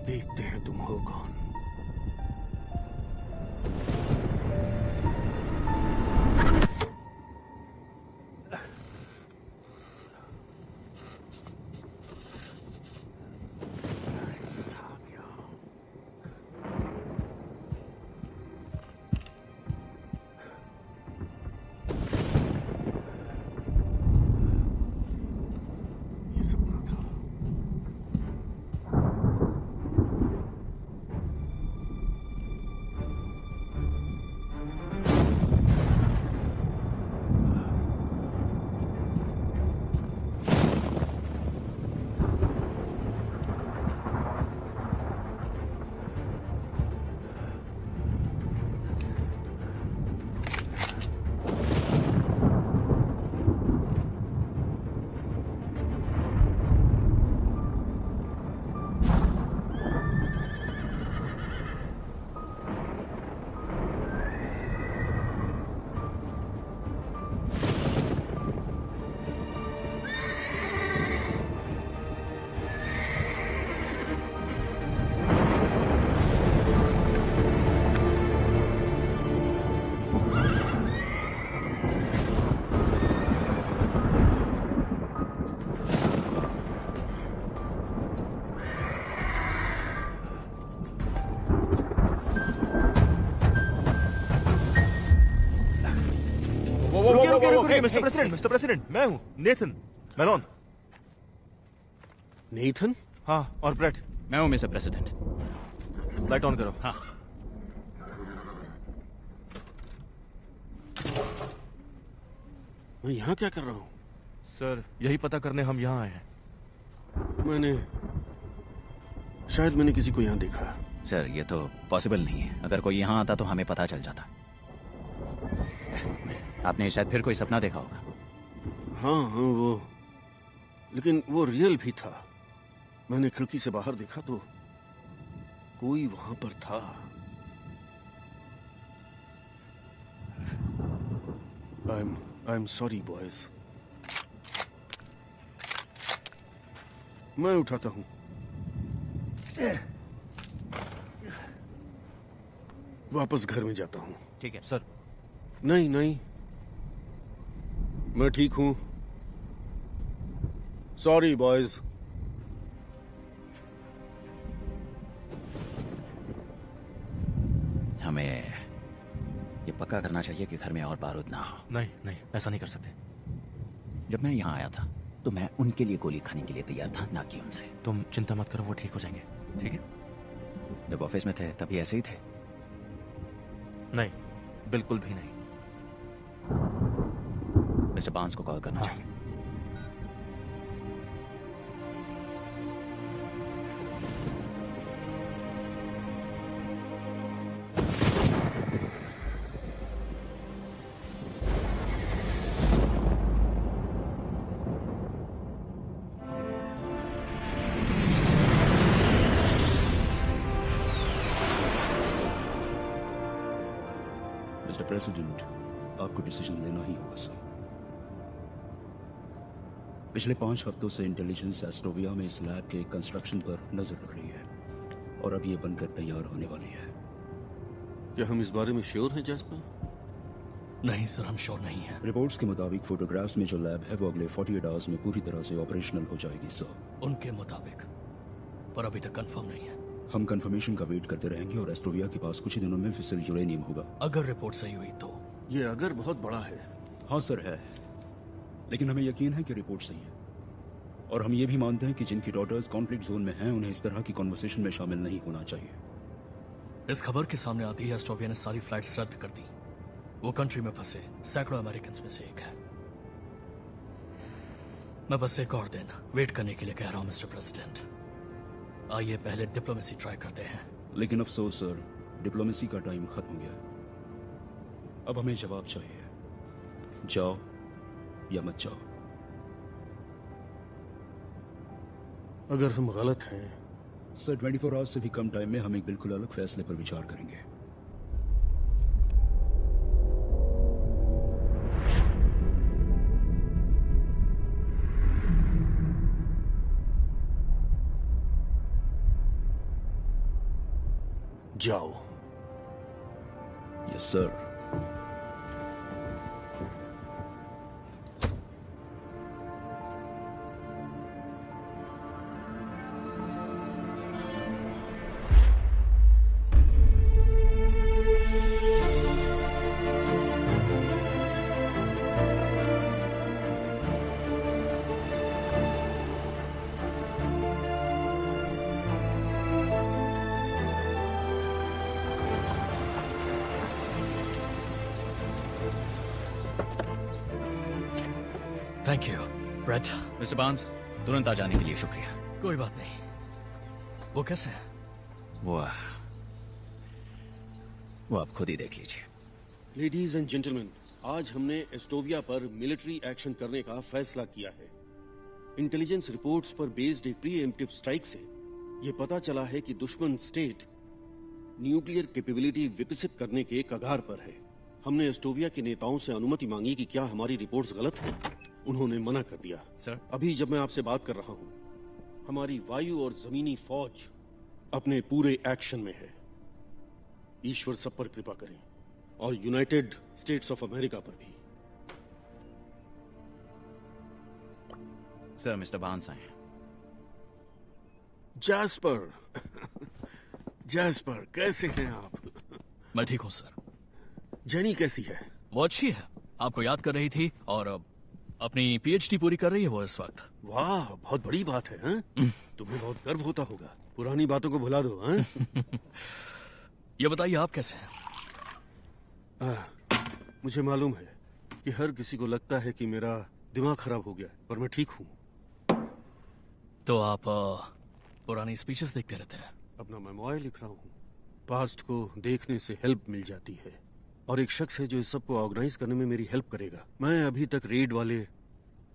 देखते हैं तुम हो कौन। ये सपना था। मिस्टर प्रेसिडेंट, मैं हूँ नेथन मेलोन। नेथन? हाँ, और ब्रेट। मैं हूँ मिस्टर प्रेसिडेंट। लाइट ऑन करो। हाँ। मैं यहाँ क्या कर रहा हूँ? सर, यही पता करने हम यहाँ आए हैं। शायद मैंने किसी को यहाँ देखा। सर, ये तो पॉसिबल नहीं है। अगर कोई यहाँ आता तो हमें पता चल जाता। आपने शायद फिर कोई सपना देखा होगा। हाँ, लेकिन वो रियल भी था। मैंने खिड़की से बाहर देखा तो कोई वहां पर था। I am sorry boys. मैं उठाता हूँ। वापस घर में जाता हूँ। ठीक है सर। नहीं, मैं ठीक हूँ। Sorry boys. हमें ये पक्का करना चाहिए कि घर में और बारूद ना हो। नहीं, ऐसा नहीं कर सकते। जब मैं यहाँ आया था तो मैं उनके लिए गोली खाने के लिए तैयार था, ना कि उनसे। तुम चिंता मत करो, वो ठीक हो जाएंगे। ठीक है? जब ऑफिस में थे तभी ऐसे ही थे? नहीं, बिल्कुल भी नहीं। मिस्टर बांस को कॉल करना चाहिए। मिस्टर प्रेसिडेंट, आपको डिसीजन लेना ही होगा सर। पिछले 5 हफ्तों से इंटेलिजेंस एस्ट्रोविया में इस लैब के कंस्ट्रक्शन पर नजर रख रही है और अब ये बनकर तैयार होने वाली है। क्या हम इस बारे में श्योर हैं जैस्पर? नहीं सर, हम श्योर नहीं हैं। रिपोर्ट्स के मुताबिक फोटोग्राफ्स में जो लैब है वो अगले 48 आवर्स में पूरी तरह से ऑपरेशनल हो जाएगी सर। उनके मुताबिक, पर अभी तक कंफर्म नहीं है। हम कंफर्मेशन का वेट करते रहेंगे और एस्ट्रोविया के पास कुछ ही दिनों में फिसल यूरेनियम होगा। अगर रिपोर्ट सही हुई तो? ये अगर बहुत बड़ा है। हाँ सर है, लेकिन हमें यकीन है कि रिपोर्ट सही है। और हम ये भी मानते हैं कि जिनकी डॉटर्स कॉन्फ्लिक्ट जोन में हैं उन्हें इस तरह की कॉन्वर्सेशन में शामिल नहीं होना चाहिए। इस खबर के सामने आती ही एस्ट्रोविया ने सारी फ्लाइट्स रद्द कर दी। वो कंट्री में फंसे सैकड़ों अमेरिकन में से एक है। मैं बस एक और दिन वेट करने के लिए कह रहा हूं मिस्टर प्रेसिडेंट। आइए पहले डिप्लोमेसी ट्राई करते हैं। लेकिन अफसोस सर, डिप्लोमेसी का टाइम खत्म हो गया। अब हमें जवाब चाहिए, जाओ या मत जाओ। अगर हम गलत हैं सर 24 आवर्स से भी कम टाइम में हम एक बिल्कुल अलग फैसले पर विचार करेंगे। जाओ। Yes sir. Thank you Brett. Mister Barnes, तुरंत आ जाने के लिए शुक्रिया। कोई बात नहीं। वो कैसे है? वो आप खुद ही देख लीजिए। लेडीज एंड जेंटलमैन, आज हमने एस्टोविया पर मिलिट्री एक्शन करने का फैसला किया है। इंटेलिजेंस रिपोर्ट्स पर बेस्ड एक प्रीएम्प्टिव स्ट्राइक से यह पता चला है कि दुश्मन स्टेट न्यूक्लियर कैपेबिलिटी विकसित करने के कगार पर है। हमने एस्टोविया के नेताओं से अनुमति मांगी कि क्या हमारी रिपोर्ट्स गलत हैं। उन्होंने मना कर दिया। सर, अभी जब मैं आपसे बात कर रहा हूं, हमारी वायु और जमीनी फौज अपने पूरे एक्शन में है। ईश्वर सब पर कृपा करें, और यूनाइटेड स्टेट्स ऑफ अमेरिका पर भी। सर, मिस्टर बार्न्स आए। जैस्पर जैस्पर, कैसे हैं आप? मैं ठीक हूँ सर। जेनी कैसी है? वो अच्छी है, आपको याद कर रही थी और अपनी पीएचडी पूरी कर रही है वो इस वक्त। वाह, बहुत बड़ी बात है। हैं? तुम्हें बहुत गर्व होता होगा। पुरानी बातों को भुला दो। हैं? ये बताइए आप कैसे हैं? मुझे मालूम है कि हर किसी को लगता है कि मेरा दिमाग खराब हो गया, पर मैं ठीक हूँ। तो आप पुरानी स्पीचेस देखते रहते हैं? अपना मेमोयर लिख रहा हूँ। पास्ट को देखने से हेल्प मिल जाती है, और एक शख्स है जो इस सब को ऑर्गेनाइज करने में मेरी हेल्प करेगा। मैं अभी तक रेड वाले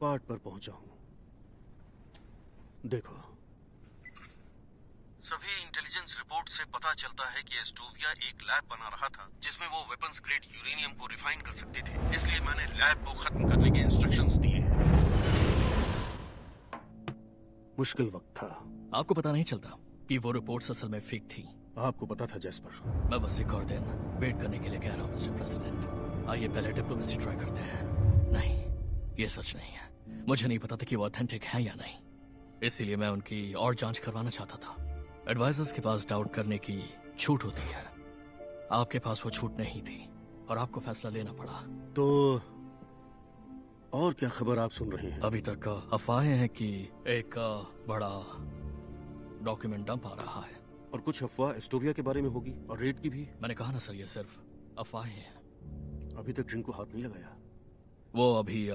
पार्ट पर पहुंचा हूँ। देखो, सभी इंटेलिजेंस रिपोर्ट से पता चलता है कि एस्टोविया एक लैब बना रहा था जिसमें वो वेपन्स ग्रेड यूरेनियम को रिफाइन कर सकते थे। इसलिए मैंने लैब को खत्म करने के इंस्ट्रक्शंस दिए हैं। मुश्किल वक्त था। आपको पता नहीं चलता कि वो रिपोर्ट्स असल में फेक थी? आपको पता था जैस्पर? मैं बस एक और दिन वेट करने के लिए कह रहा हूँ मिस्टर प्रेसिडेंट। आइए पहले डिप्लोमेसी ट्राई करते हैं। नहीं, ये सच नहीं है। मुझे नहीं पता था कि वो ऑथेंटिक है या नहीं, इसीलिए मैं उनकी और जांच करवाना चाहता था। एडवाइजर्स के पास डाउट करने की छूट होती है, आपके पास वो छूट नहीं थी और आपको फैसला लेना पड़ा। तो और क्या खबर आप सुन रहे हैं? अभी तक अफवाहें हैं कि एक बड़ा डॉक्यूमेंट डंप आ रहा है। और कुछ अफवाह एस्टोविया के बारे में होगी, और रेड की भी। मैंने कहा ना सर, ये सिर्फ अफवाहें हैं। अभी तक ड्रिंक को हाथ नहीं लगाया। वो अभी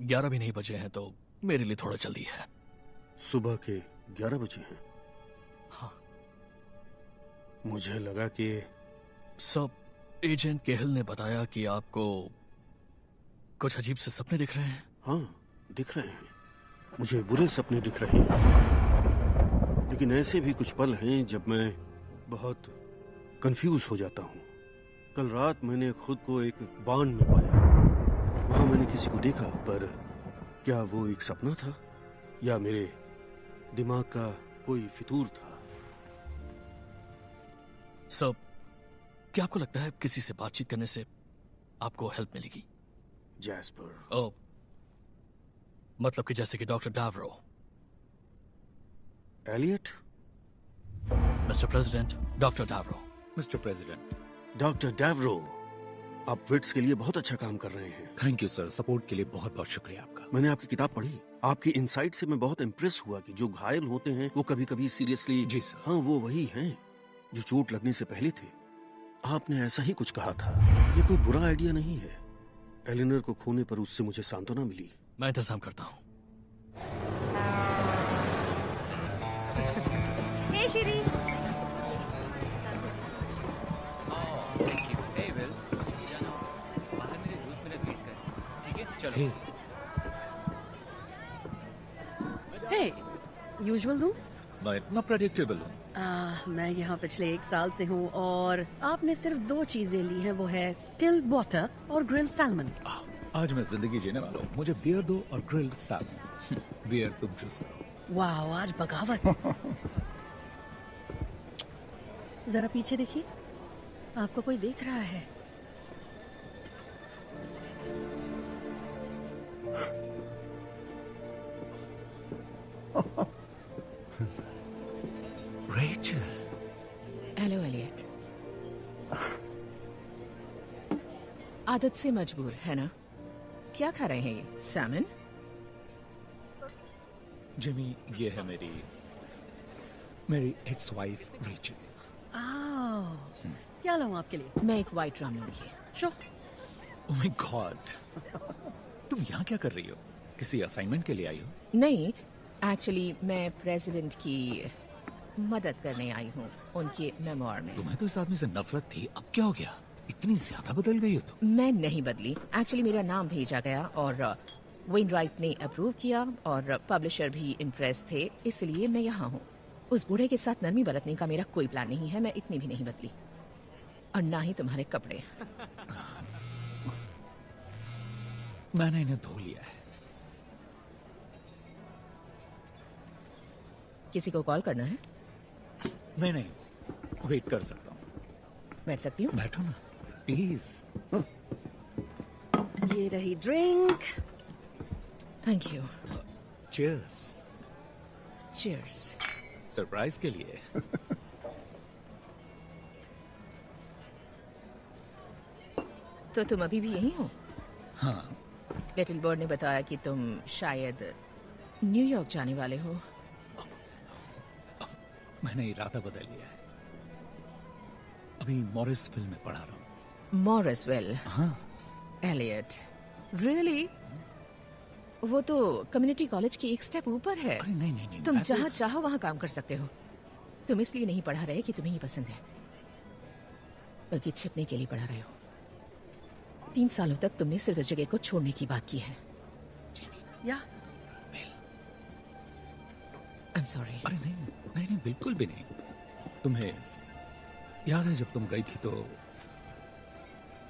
11 भी नहीं बजे हैं, तो मेरे लिए थोड़ा जल्दी है। सुबह के 11 बजे हैं? हाँ। मुझे लगा कि सब एजेंट केहिल ने बताया कि आपको कुछ अजीब से सपने दिख रहे हैं। हाँ, दिख रहे हैं। मुझे बुरे सपने दिख रहे हैं, लेकिन ऐसे भी कुछ पल हैं जब मैं बहुत कंफ्यूज हो जाता हूँ। कल रात मैंने खुद को एक बांध में पाया। वहां मैंने किसी को देखा, पर क्या वो एक सपना था या मेरे दिमाग का कोई फितूर था? सब, क्या आपको लगता है किसी से बातचीत करने से आपको हेल्प मिलेगी? जैस्पर। ओ, मतलब कि जैसे कि doctor Davro. Elliot? Mister president, doctor Davro. Mister president. Doctor Davro, आप विट्स के लिए बहुत अच्छा काम कर रहे हैं। थैंक यू सर, सपोर्ट के लिए बहुत बहुत शुक्रिया आपका। मैंने आपकी किताब पढ़ी। आपकी इनसाइट से मैं बहुत इम्प्रेस हुआ कि जो घायल होते हैं वो कभी कभी सीरियसली। जी सर। हाँ, वो वही हैं जो चोट लगने से पहले थे। आपने ऐसा ही कुछ कहा था। ये कोई बुरा आइडिया नहीं है। एलिनर को खोने पर उससे मुझे सांत्वना मिली। मैं इंतजाम करता हूँ। हे श्री। ठीक है, चलो। हे, यूजुअल दूं? मैं इतना प्रेडिक्टेबल हूँ। मैं यहाँ पिछले 1 साल से हूँ और आपने सिर्फ 2 चीजें ली हैं, वो है स्टिल वाटर और ग्रिल्ड सैल्मन। आज मैं जिंदगी जीने वाला हूँ, मुझे बियर दो और ग्रिल्ड सैल्मन। बियर तुम चूज करो। वाह, आज बगावत। जरा पीछे देखिए, आपको कोई देख रहा है। रेचल। Hello Elliot. आदत से मजबूर है ना? क्या खा रहे हैं ये? सैमन? जिमी, ये है मेरी एक्स वाइफ रेचल। क्या लाऊं आपके लिए? मैं एक वाइट राम लूंगी। श्योर। ओह माय गॉड, तुम यहाँ क्या कर रही हो? किसी असाइनमेंट के लिए आई हो? नहीं, एक्चुअली मैं प्रेसिडेंट की मदद करने आई हूँ उनके मेमोर में। तुम्हें तो इस आदमी से नफरत थी, अब क्या हो गया? इतनी ज्यादा बदल गई हो तुम। मैं नहीं बदली। एक्चुअली मेरा नाम भेजा गया और वेनराइट ने अप्रूव किया और पब्लिशर भी इम्प्रेस थे, इसलिए मैं यहाँ हूँ। उस बूढ़े के साथ नरमी बरतने का मेरा कोई प्लान नहीं है। मैं इतनी भी नहीं बदली, और ना ही तुम्हारे कपड़े। मैंने इन्हें धो लिया है। किसी को कॉल करना है? नहीं, वेट कर सकता हूँ। बैठ सकती हूँ? बैठो ना प्लीज। ये रही drink. Thank you. Cheers. Cheers. Surprise के लिए। तो तुम अभी भी यहीं हो? हाँ, लिटिल बर्ड ने बताया कि तुम शायद न्यूयॉर्क जाने वाले हो। मैंने इरादा बदल लिया है। अभी मॉरिस फिल्म में पढ़ा रहा हूँ। मॉरिसवेल? हाँ। Elliot, really? वो तो कम्युनिटी कॉलेज की एक स्टेप ऊपर है। अरे नहीं, तुम जहाँ चाहो वहाँ काम कर सकते हो। तुम इसलिए नहीं पढ़ा रहे कि तुम्हें ये पसंद है, बल्कि छिपने के लिए पढ़ा रहे हो। 3 सालों तक तुमने सिर्फ इस जगह को छोड़ने की बात की है। या आई एम सॉरी। अरे नहीं, बिल्कुल भी नहीं। तुम्हें याद है जब तुम गई थी तो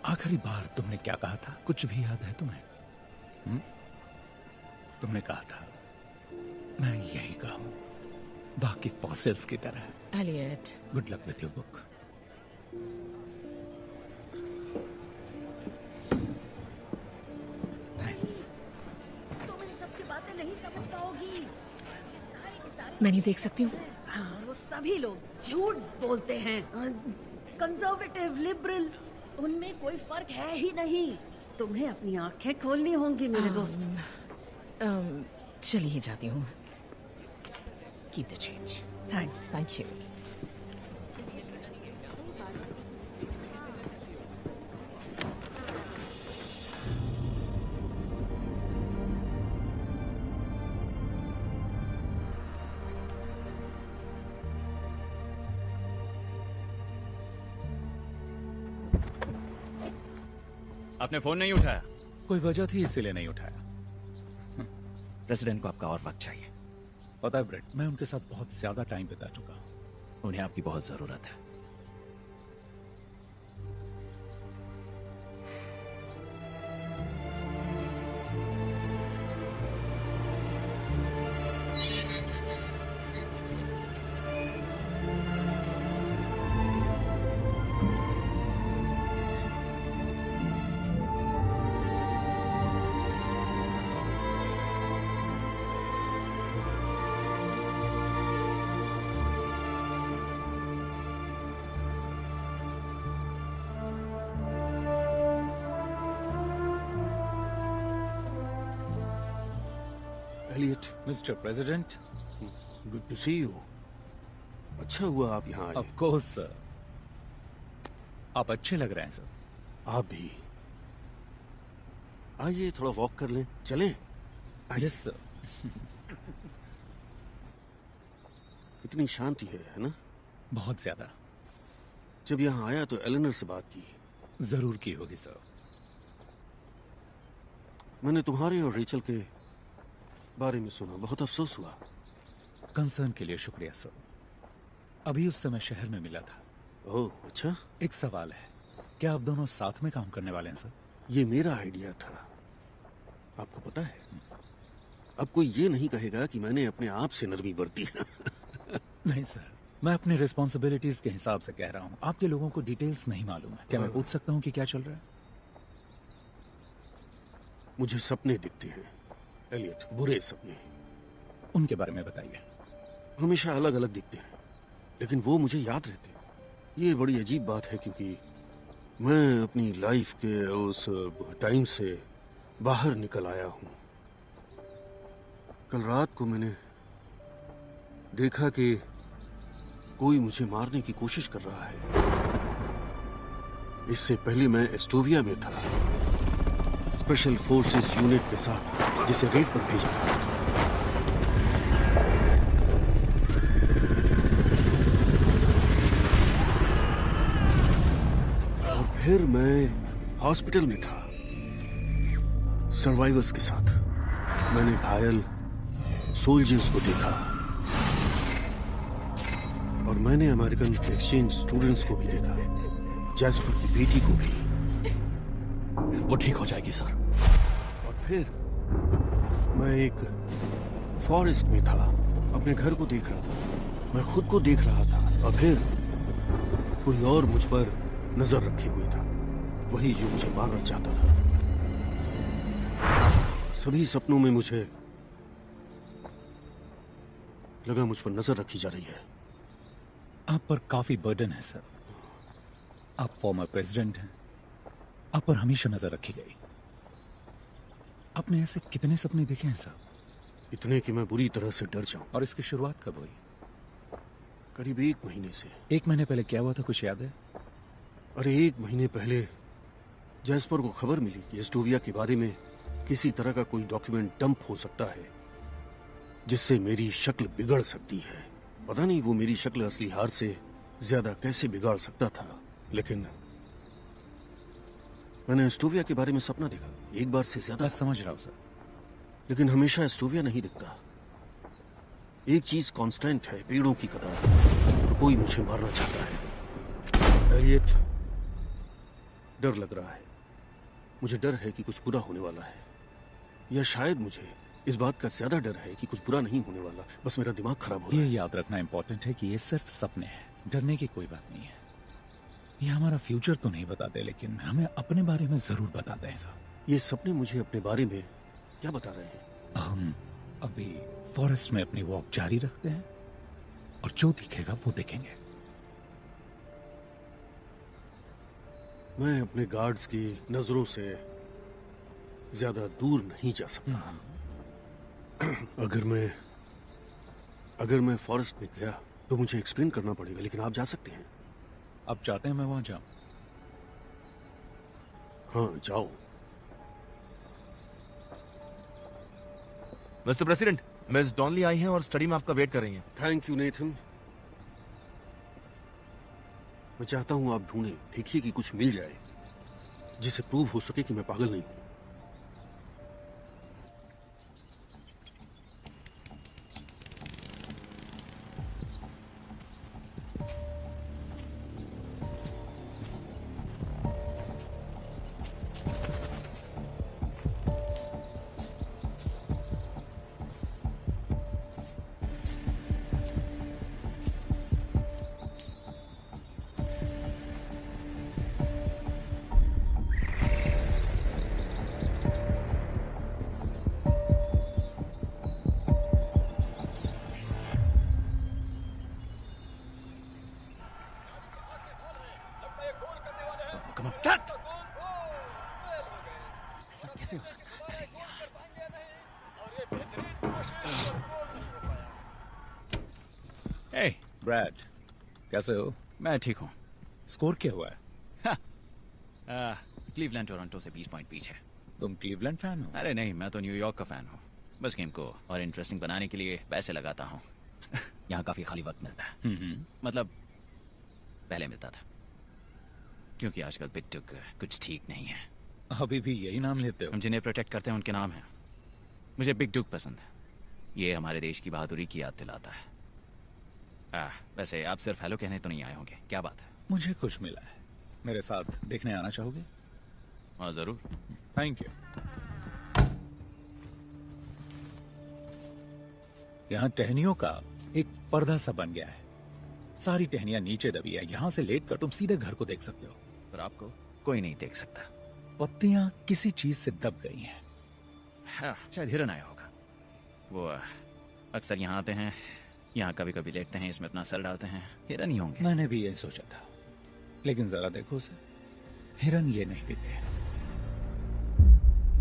आखिरी बार तुमने क्या कहा था? कुछ भी याद है तुम्हें? तुमने कहा था मैं यही कहूं, बाकी फॉसिल्स की तरह। Elliot, good luck with your book. Thanks. तुम इन सब की बातें नहीं समझ पाओगी। मैं नहीं देख सकती हूँ। हाँ, वो सभी लोग झूठ बोलते हैं। कंजर्वेटिव, लिबरल, उनमें कोई फर्क है ही नहीं। तुम्हें अपनी आंखें खोलनी होंगी मेरे दोस्त। चलिए जाती हूँ। Keep the change. Thanks. Thank you. आपने फोन नहीं उठाया? कोई वजह थी इसीलिए नहीं उठाया। प्रेसिडेंट को आपका और वक्त चाहिए। पता है ब्रेट, मैं उनके साथ बहुत ज्यादा टाइम बिता चुका हूँ। उन्हें आपकी बहुत जरूरत है। Elliot, mister president, good to see you. अच्छा हुआ आप यहाँ आए। Of course sir. आप अच्छे लग रहे हैं सर। आप भी। आइए थोड़ा वॉक कर लें, चलें? Yes sir. कितनी शांति है ना? बहुत ज्यादा। जब यहाँ आया तो एलेनर से बात की। जरूर की होगी सर। मैंने तुम्हारे और रेचल के बारे में सुना, बहुत अफसोस हुआ। कंसर्न के लिए शुक्रिया सर। अभी उस समय शहर में मिला था। ओह अच्छा, एक सवाल है, क्या आप दोनों साथ में काम करने वाले हैं सर? ये मेरा आइडिया था, आपको पता है। अब कोई ये नहीं कहेगा कि मैंने अपने आप से नरमी बरती। नहीं सर, मैं अपनी रिस्पॉन्सिबिलिटीज के हिसाब से कह रहा हूँ। आपके लोगों को डिटेल्स नहीं मालूम है। क्या मैं पूछ सकता हूँ कि क्या चल रहा है? मुझे सपने दिखते हैं एलियट, बुरे सपने। उनके बारे में बताइए। हमेशा अलग अलग दिखते हैं, लेकिन वो मुझे याद रहते हैं। ये बड़ी अजीब बात है, क्योंकि मैं अपनी लाइफ के उस टाइम से बाहर निकल आया हूं। कल रात को मैंने देखा कि कोई मुझे मारने की कोशिश कर रहा है। इससे पहले मैं एस्टोविया में था, स्पेशल फोर्सेस यूनिट के साथ, जिसे रेड पर भेजा था। और फिर मैं हॉस्पिटल में था सर्वाइवर्स के साथ। मैंने घायल सोल्जर्स को देखा, और मैंने अमेरिकन एक्सचेंज स्टूडेंट्स को भी देखा, जैस्पर की बेटी को भी। वो ठीक हो जाएगी सर। और फिर मैं एक फॉरेस्ट में था, अपने घर को देख रहा था, मैं खुद को देख रहा था, और फिर कोई और मुझ पर नजर रखे हुए था, वही जो मुझे मारना चाहता था। सभी सपनों में मुझे लगा मुझ पर नजर रखी जा रही है। आप पर काफी बर्डन है सर। आप फॉर्मर प्रेसिडेंट हैं, आप पर हमेशा नजर रखी गई। आपने ऐसे कितने सपने देखे हैं सर? इतने कि मैं बुरी तरह से डर जाऊं। और इसकी शुरुआत कब हुई? करीब 1 महीने से। 1 महीने पहले क्या हुआ था, कुछ याद है? अरे 1 महीने पहले जैस्पर को खबर मिली कि एस्टोविया के बारे में किसी तरह का कोई डॉक्यूमेंट डंप हो सकता है, जिससे मेरी शक्ल बिगड़ सकती है। पता नहीं वो मेरी शक्ल असली हार से ज्यादा कैसे बिगाड़ सकता था, लेकिन मैंने एस्टोविया के बारे में सपना देखा, एक बार से ज्यादा। मैं समझ रहा हूं सर, लेकिन हमेशा एस्टोविया नहीं दिखता। एक चीज कांस्टेंट है, पेड़ों की कतार। तो कोई मुझे मारना चाहता है। एलियट, डर लग रहा है। मुझे डर है कि कुछ बुरा होने वाला है, या शायद मुझे इस बात का ज्यादा डर है कि कुछ बुरा नहीं होने वाला, बस मेरा दिमाग खराब हो रहा है। ये याद रखना इंपॉर्टेंट है कि ये सिर्फ सपने हैं, डरने की कोई बात नहीं है। ये हमारा फ्यूचर तो नहीं बताते, लेकिन हमें अपने बारे में जरूर बताते हैं सर। ये सपने मुझे अपने बारे में क्या बता रहे हैं? हम अभी फॉरेस्ट में अपनी वॉक जारी रखते हैं, और जो दिखेगा वो देखेंगे। मैं अपने गार्ड्स की नजरों से ज्यादा दूर नहीं जा सकता। अगर मैं फॉरेस्ट में गया तो मुझे एक्सप्लेन करना पड़ेगा, लेकिन आप जा सकते हैं। आप चाहते हैं मैं वहां जाऊं? हाँ, जाओ। मिस्टर प्रेसिडेंट, मिस डॉनली आई हैं और स्टडी में आपका वेट कर रही हैं। Thank you Nathan. मैं चाहता हूं आप ढूंढें, देखिए कि कुछ मिल जाए जिसे प्रूव हो सके कि मैं पागल नहीं हूं। ऐसा कैसे हो सकता है? अरे यार। हे ब्रैड, कैसे हो? मैं ठीक हूँ। स्कोर क्या हुआ है? क्लीवलैंड टोरंटो से 20 पॉइंट पीछे। तुम क्लीवलैंड फैन हो? अरे नहीं, मैं तो न्यूयॉर्क का फैन हूँ। बस गेम को और इंटरेस्टिंग बनाने के लिए पैसे लगाता हूँ। यहाँ काफी खाली वक्त मिलता है। मतलब पहले मिलता था, क्योंकि आजकल बिग डुग कुछ ठीक नहीं है। अभी भी यही नाम लेते हो? हम जिन्हें प्रोटेक्ट करते हैं उनके नाम हैं। मुझे बिग डुग पसंद है। ये हमारे देश की बहादुरी की याद दिलाता है। वैसे आप सिर्फ हेलो कहने तो नहीं आए होंगे, क्या बात है? मुझे कुछ मिला है, मेरे साथ देखने आना चाहोगे? हाँ जरूर। Thank you. यहाँ टहनियों का एक पर्दा सा बन गया है, सारी टहनियां नीचे दबी है। यहाँ से लेटकर तुम सीधे घर को देख सकते हो, पर आपको कोई नहीं देख सकता। पत्तियां किसी चीज से दब गई हैं। हाँ, शायद हिरन आया होगा। वो अक्सर यहाँ आते हैं, यहाँ कभी कभी लेटते हैं, इसमें अपना सर डालते हैं। हिरन ही होंगे। मैंने भी यही सोचा था, लेकिन जरा देखो उसे, हिरन ये नहीं पीते।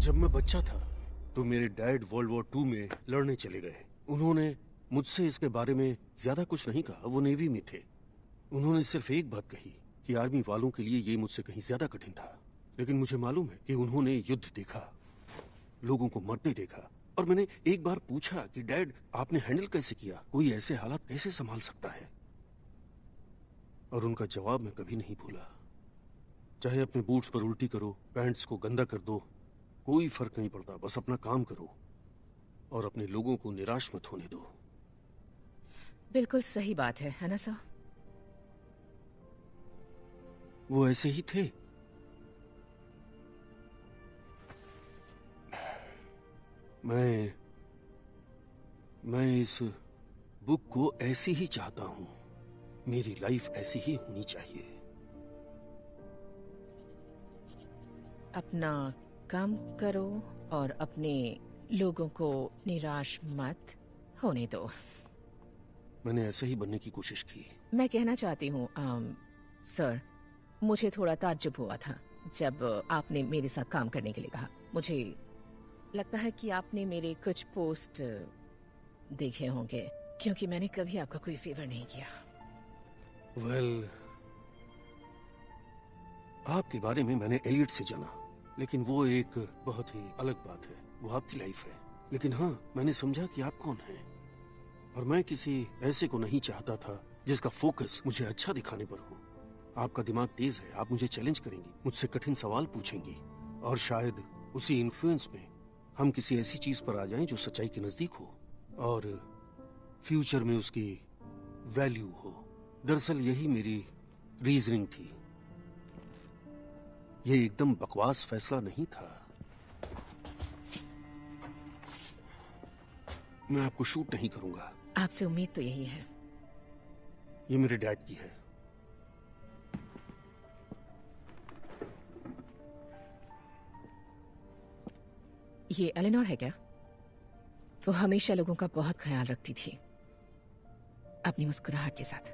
जब मैं बच्चा था तो मेरे डैड वर्ल्ड वॉर 2 में लड़ने चले गए। उन्होंने मुझसे इसके बारे में ज्यादा कुछ नहीं कहा, वो नेवी में थे। उन्होंने सिर्फ एक बात कही कि आर्मी वालों के लिए ये मुझसे कहीं ज्यादा कठिन था। लेकिन मुझे मालूम है कि उन्होंने युद्ध देखा, लोगों को मरते देखा। और मैंने एक बार पूछा कि डैड आपने हैंडल कैसे किया, कोई ऐसे हालात कैसे संभाल सकता है? और उनका जवाब मैं कभी नहीं भूला। चाहे अपने बूट्स पर उल्टी करो, पैंट्स को गंदा कर दो, कोई फर्क नहीं पड़ता, बस अपना काम करो और अपने लोगों को निराश मत होने दो। बिल्कुल सही बात है ना सर? वो ऐसे ही थे। मैं इस बुक को ऐसी ही चाहता हूं। मेरी लाइफ ऐसी ही होनी चाहिए। अपना काम करो और अपने लोगों को निराश मत होने दो। मैंने ऐसे ही बनने की कोशिश की। मैं कहना चाहती हूँ सर, मुझे थोड़ा ताज्जुब हुआ था जब आपने मेरे साथ काम करने के लिए कहा। मुझे लगता है कि आपने मेरे कुछ पोस्ट देखे होंगे, क्योंकि मैंने कभी आपका कोई फेवर नहीं किया। आपके बारे में मैंने एलियट से जाना, लेकिन वो एक बहुत ही अलग बात है। वो आपकी लाइफ है। लेकिन हाँ, मैंने समझा कि आप कौन हैं, और मैं किसी ऐसे को नहीं चाहता था जिसका फोकस मुझे अच्छा दिखाने पर हो। आपका दिमाग तेज है, आप मुझे चैलेंज करेंगी, मुझसे कठिन सवाल पूछेंगी, और शायद उसी इन्फ्लुएंस में हम किसी ऐसी चीज पर आ जाएं जो सच्चाई के नजदीक हो और फ्यूचर में उसकी वैल्यू हो। दरअसल यही मेरी रीजनिंग थी। ये एकदम बकवास फैसला नहीं था। मैं आपको शूट नहीं करूंगा। आपसे उम्मीद तो यही है। ये मेरे डैड की है। ये एलेनोर है क्या? वो हमेशा लोगों का बहुत ख्याल रखती थी, अपनी मुस्कुराहट के साथ।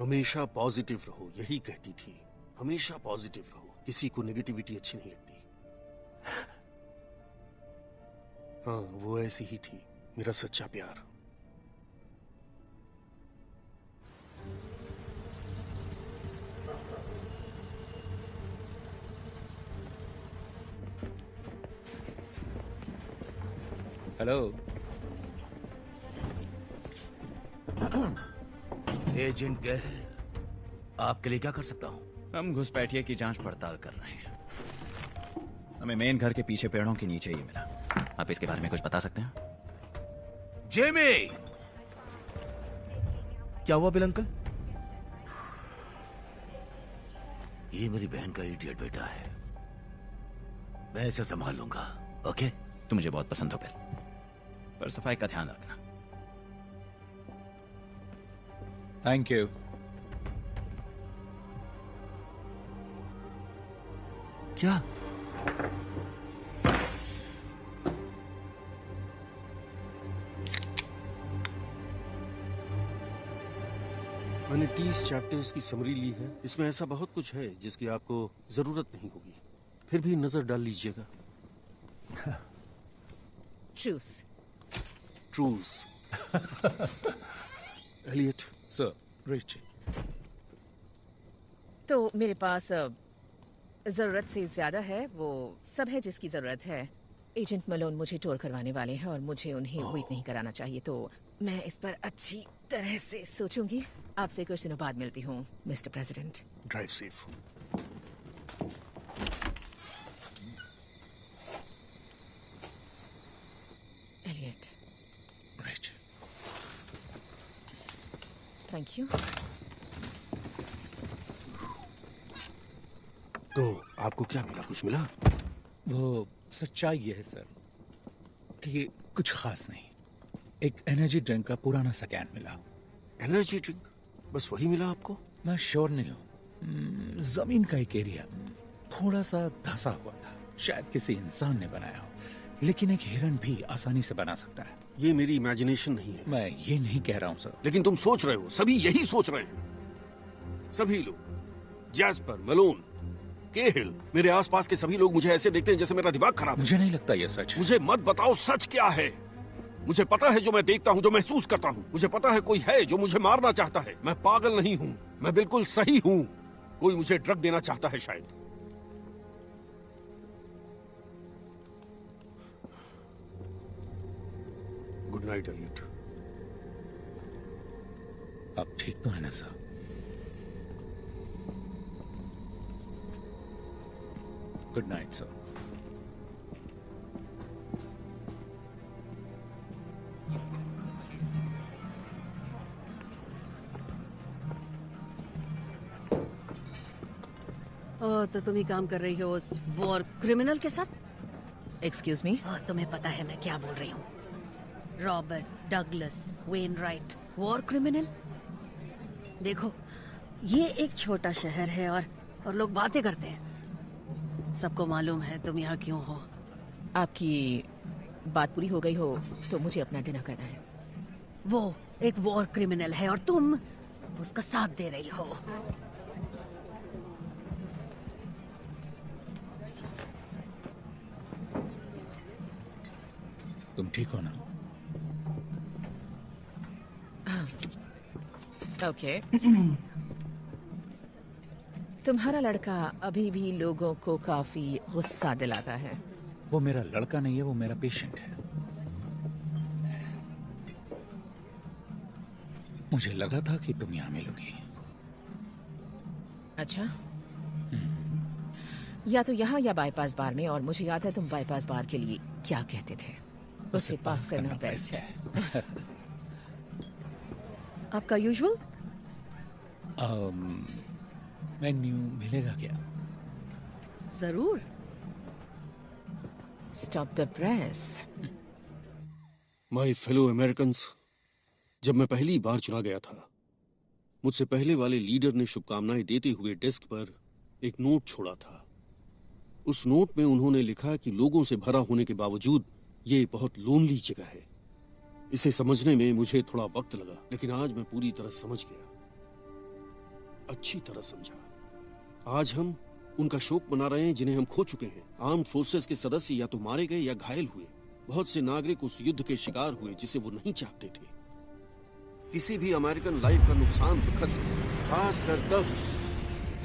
हमेशा पॉजिटिव रहो, यही कहती थी। हमेशा पॉजिटिव रहो, किसी को नेगेटिविटी अच्छी नहीं लगती। हाँ, वो ऐसी ही थी, मेरा सच्चा प्यार। हेलो। एजेंट गए, आपके लिए क्या कर सकता हूँ? हम घुसपैठिए की जांच पड़ताल कर रहे हैं। हमें मेन घर के पीछे पेड़ों के नीचे ही मिला। आप इसके बारे में कुछ बता सकते हैं? जेमी! क्या हुआ बिल अंकल? ये मेरी बहन का इडियट बेटा है, मैं इसे संभाल लूंगा। ओके? तुम मुझे बहुत पसंद हो बिल, पर सफाई का ध्यान रखना। Thank you. क्या? मैंने 30 चैप्टर्स की समरी ली है। इसमें ऐसा बहुत कुछ है जिसकी आपको जरूरत नहीं होगी, फिर भी नजर डाल लीजिएगा। Truce. Truce. Elliot. Sir, Rich. तो मेरे पास जरूरत से ज्यादा है, वो सब है जिसकी जरूरत है। एजेंट मलोन मुझे टोर करवाने वाले हैं और मुझे उन्हें वेट नहीं कराना चाहिए, तो मैं इस पर अच्छी तरह से सोचूंगी। आपसे कुछ दिनों बाद मिलती हूँ, mister president. Drive safe. Elliot. Rich. Thank you. तो आपको क्या मिला? कुछ मिला? वो सच्चाई ये है सर कि कुछ खास नहीं। एक एनर्जी ड्रिंक का पुराना सा कैन मिला। Energy drink? बस वही मिला आपको? मैं श्योर नहीं हूँ। जमीन का एक एरिया थोड़ा सा धंसा हुआ था, शायद किसी इंसान ने बनाया हो, लेकिन एक हिरन भी आसानी से बना सकता है। ये मेरी इमेजिनेशन नहीं है। मैं ये नहीं कह रहा हूँ सर। लेकिन तुम सोच रहे हो, सभी यही सोच रहे हैं। सभी लोग, जैस्पर, मलोन, केहिल, मेरे आसपास के सभी लोग मुझे ऐसे देखते हैं जैसे मेरा दिमाग खराब है। मुझे नहीं लगता ये सच है। मुझे मत बताओ सच क्या है। मुझे पता है जो मैं देखता हूँ, जो महसूस करता हूँ। मुझे पता है कोई है जो मुझे मारना चाहता है। मैं पागल नहीं हूँ, मैं बिल्कुल सही हूँ। कोई मुझे ड्रग देना चाहता है शायद। Good night Elliot. आप ठीक तो है ना सर? Good night sir. तो तुम ही काम कर रही हो उस वॉर क्रिमिनल के साथ? Excuse me? तुम्हें पता है मैं क्या बोल रही हूँ? Robert Douglas Wainwright, war criminal. देखो, ये एक छोटा शहर है और लोग बातें करते हैं। सबको मालूम है तुम यहाँ क्यों हो। आपकी बात पूरी हो गई हो तो मुझे अपना डिनर करना है। वो एक वॉर क्रिमिनल है और तुम उसका साथ दे रही हो। तुम ठीक हो ना? ओके। तुम्हारा लड़का अभी भी लोगों को काफी गुस्सा दिलाता है। वो मेरा लड़का नहीं है, वो मेरा पेशेंट है। मुझे लगा था कि तुम यहाँ मिलोगी। अच्छा, या तो यहाँ या बाईपास बार में। और मुझे याद है तुम बाईपास बार के लिए क्या कहते थे। उसे पास करना बेस्ट है। आपका यूजुअल मेन्यू मिलेगा क्या? जरूर। Stop the press. My fellow Americans, जब मैं पहली बार चुना गया था, मुझसे पहले वाले लीडर ने शुभकामनाएं देते हुए डेस्क पर एक नोट छोड़ा था। उस नोट में उन्होंने लिखा कि लोगों से भरा होने के बावजूद ये बहुत लोनली जगह है। इसे समझने में मुझे थोड़ा वक्त लगा, लेकिन आज मैं पूरी तरह समझ गया, अच्छी तरह समझा। आज हम उनका शोक मना रहे हैं जिन्हें हम खो चुके हैं। आर्म्ड फोर्सेस के सदस्य या तो मारे गए या घायल हुए। बहुत से नागरिक उस युद्ध के शिकार हुए जिसे वो नहीं चाहते थे। किसी भी अमेरिकन लाइफ का नुकसान दुखद है, खासकर तब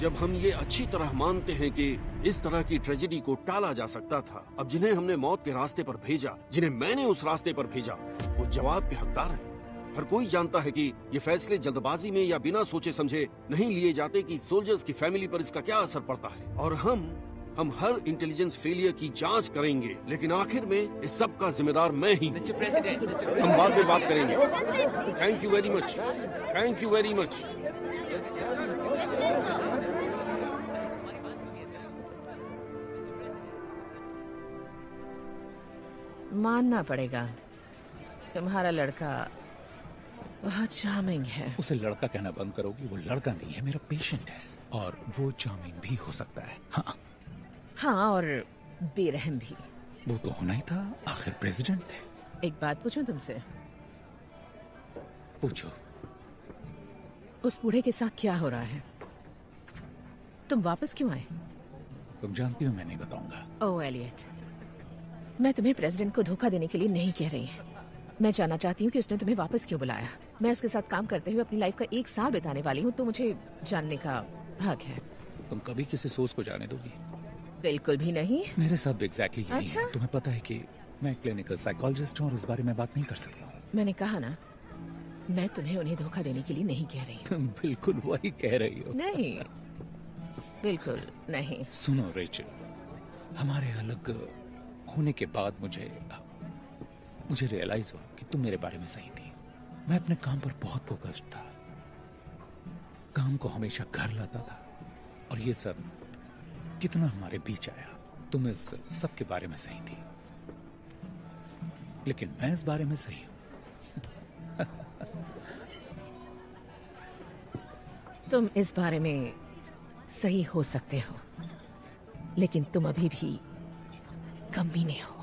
जब हम ये अच्छी तरह मानते हैं कि इस तरह की ट्रेजेडी को टाला जा सकता था। अब जिन्हें हमने मौत के रास्ते पर भेजा, जिन्हें मैंने उस रास्ते पर भेजा, वो जवाब के हकदार हैं। हर कोई जानता है कि ये फैसले जल्दबाजी में या बिना सोचे समझे नहीं लिए जाते कि सोल्जर्स की फैमिली पर इसका क्या असर पड़ता है। और हम हर इंटेलिजेंस फेलियर की जांच करेंगे, लेकिन आखिर में इस सब का जिम्मेदार मैं ही हूँ। हम बाद में बात करेंगे। Thank you very much. Thank you very much. मानना पड़ेगा, तुम्हारा लड़का बहुत चार्मिंग है। उसे लड़का कहना बंद करोगी? वो लड़का नहीं है, मेरा पेशेंट है। और वो चार्मिंग भी हो सकता है। हाँ, और बेरहम भी। वो तो होना ही था, आखिर प्रेसिडेंट थे। एक बात पूछूं तुमसे? पूछो। उस बूढ़े के साथ क्या हो रहा है? तुम वापस क्यों आए? तुम जानती हो मैं नहीं बताऊंगा। ओह एलियट, मैं तुम्हें प्रेसिडेंट को धोखा देने के लिए नहीं कह रही। मैं जानना चाहती हूँ कि उसने तुम्हें वापस क्यों बुलाया। मैं उसके साथ काम करते हुए अपनी लाइफ का 1 साल बिताने वाली हूँ, तो मुझे जानने का हक है। तुम कभी किसी सोच को जाने दोगी? बिल्कुल भी नहीं। मेरे साथ भी एग्जैक्टली यही अच्छा? है। तुम्हें पता है कि मैं क्लिनिकल साइकोलॉजिस्ट हूँ और इस बारे में बात नहीं कर सकता हूँ। मैंने कहा ना, मैं तुम्हें उन्हें धोखा देने के लिए नहीं कह रही। तुम बिल्कुल वही कह रही हो। नहीं, बिल्कुल नहीं। सुनो रेचल, हमारे अलग होने के बाद मुझे रियलाइज हुआ कि तुम मेरे बारे में सही थी। मैं अपने काम पर बहुत फोकस्ड था। काम को हमेशा घर लाता था, और ये सब कितना हमारे बीच आया। तुम इस सब के बारे में सही थी, लेकिन मैं इस बारे में सही हूं। तुम इस बारे में सही हो सकते हो, लेकिन तुम अभी भी कमीने हो।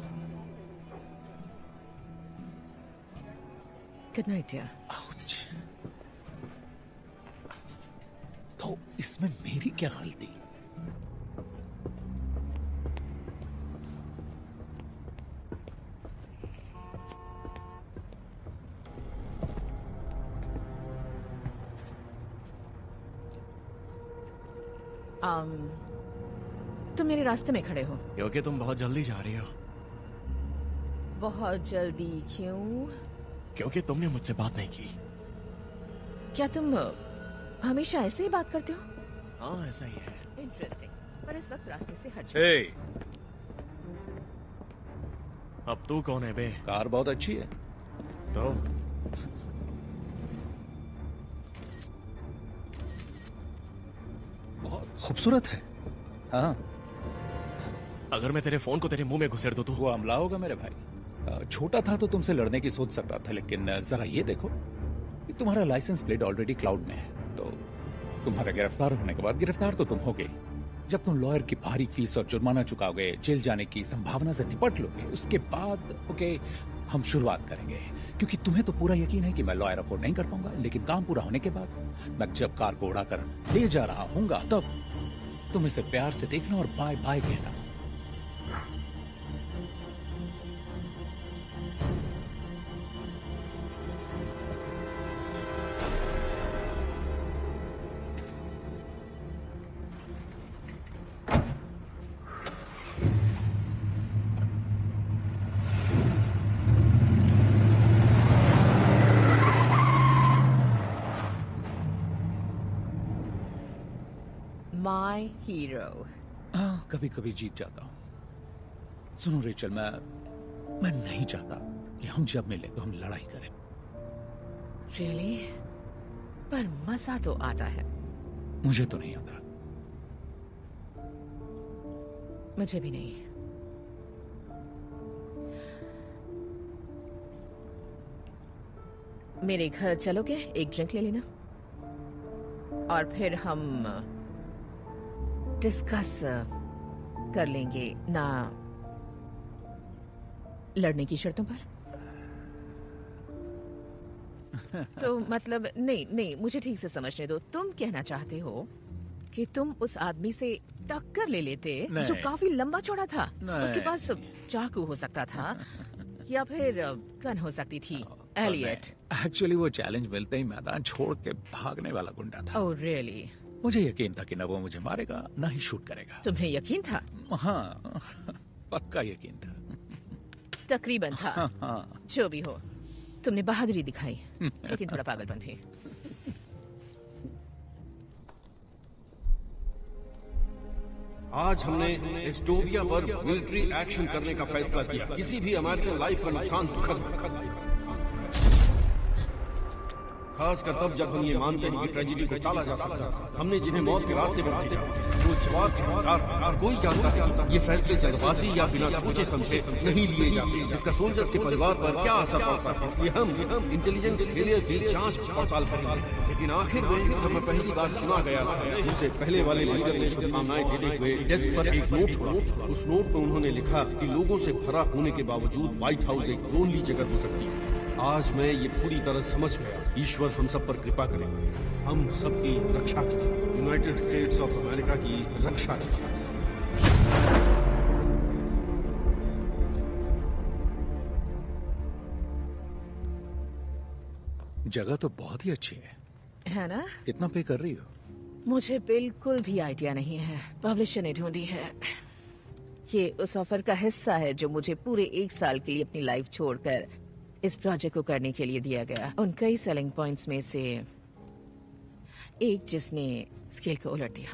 Good night dear. आउच। तो इसमें मेरी क्या गलती? तुम मेरे रास्ते में खड़े हो। क्योंकि तुम बहुत जल्दी जा रही हो। बहुत जल्दी क्यों? क्योंकि तुमने मुझसे बात नहीं की। क्या तुम हमेशा ऐसे ही बात करते हो? हाँ, ऐसा ही है। इंटरेस्टिंग, पर इस वक्त रास्ते से हट जाओ। हे, अब तू कौन है बे? कार बहुत अच्छी है। तो बहुत खूबसूरत है। हाँ, अगर मैं तेरे फोन को तेरे मुंह में घुसेड़ दूं तो वो हमला होगा मेरे भाई। छोटा था तो तुमसे लड़ने की सोच सकता था, लेकिन जरा ये देखो कि तुम्हारा लाइसेंस प्लेट ऑलरेडी क्लाउड में है। तो तुम्हारा गिरफ्तार होने के बाद, गिरफ्तार तो तुम हो गई, जब तुम लॉयर की भारी फीस और जुर्माना चुकाओगे, जेल जाने की संभावना से निपट लोगे, उसके बाद ओके हम शुरुआत करेंगे। क्योंकि तुम्हें तो पूरा यकीन है कि मैं लॉयर अफोर्ड नहीं कर पाऊंगा, लेकिन काम पूरा होने के बाद मैं जब कार को उड़ाकर ले जा रहा हूंगा, तब तुम इसे प्यार से देखना और बाय बाय कहना। My hero. हाँ, कभी कभी जीत जाता हूँ। सुनो रेचल, मैं नहीं चाहता कि हम जब मिले तो हम लड़ाई करें। रियली? पर मजा तो आता है। मुझे तो नहीं आता। मुझे भी नहीं। मेरे घर चलोगे? एक ड्रिंक ले लेना और फिर हम डिस्कस कर लेंगे ना लड़ने की शर्तों पर। तो मतलब नहीं, मुझे ठीक से समझने दो। तुम कहना चाहते हो कि तुम उस आदमी से टक्कर ले लेते जो काफी लंबा चौड़ा था। उसके पास चाकू हो सकता था या फिर गन हो सकती थी। एलियट। एक्चुअली वो चैलेंज मिलते ही मैदान छोड़ के भागने वाला गुंडा था। Oh really? मुझे यकीन था कि न वो मुझे मारेगा न ही शूट करेगा। तुम्हें यकीन था? हाँ, पक्का यकीन था। तकरीबन था। हाँ। जो भी हो, तुमने बहादुरी दिखाई, लेकिन थोड़ा पागलपन भी। आज हमने एस्टोविया पर मिलिट्री एक्शन करने का फैसला किया। किसी भी अमेरिकन लाइफ का नुकसान दुखद, खासकर तब जब हम ये मानते हैं कि ट्रेजेडी को टाला जा सकता है। हमने जिन्हें मौत के रास्ते पर भेजा, वो जवाब कोई जानता है ये फैसले जल्दबाजी या बिना सोचे समझे नहीं लिए जाते। इसका सोल्जर्स के परिवार पर क्या असर पड़ता है, इसलिए हम इंटेलिजेंस फेलियर की जांच पड़ताल करेंगे। लेकिन आखिर में जब मैं पहली बार चुना गया था, मुझसे पहले वाले लीडर ने शुभकामनाएं देते हुए डेस्क पर एक नोट छोड़ा। उस नोट पर उन्होंने लिखा कि लोगों से भरा होने के बावजूद व्हाइट हाउस एक लोनली जगह हो सकती है। आज मैं ये पूरी तरह समझ गया। ईश्वर हम सब पर कृपा करे, हम सबकी रक्षा करे, यूनाइटेड स्टेट्स ऑफ अमेरिका की रक्षा करे। जगह तो बहुत ही अच्छी है ना? कितना पे कर रही हो? मुझे बिल्कुल भी आइडिया नहीं है। पब्लिशर ने ढूंढी है। ये उस ऑफर का हिस्सा है जो मुझे पूरे 1 साल के लिए अपनी लाइफ छोड़कर इस प्रोजेक्ट को करने के लिए दिया गया। उन कई सेलिंग पॉइंट्स में से एक जिसने स्केल को उलट दिया।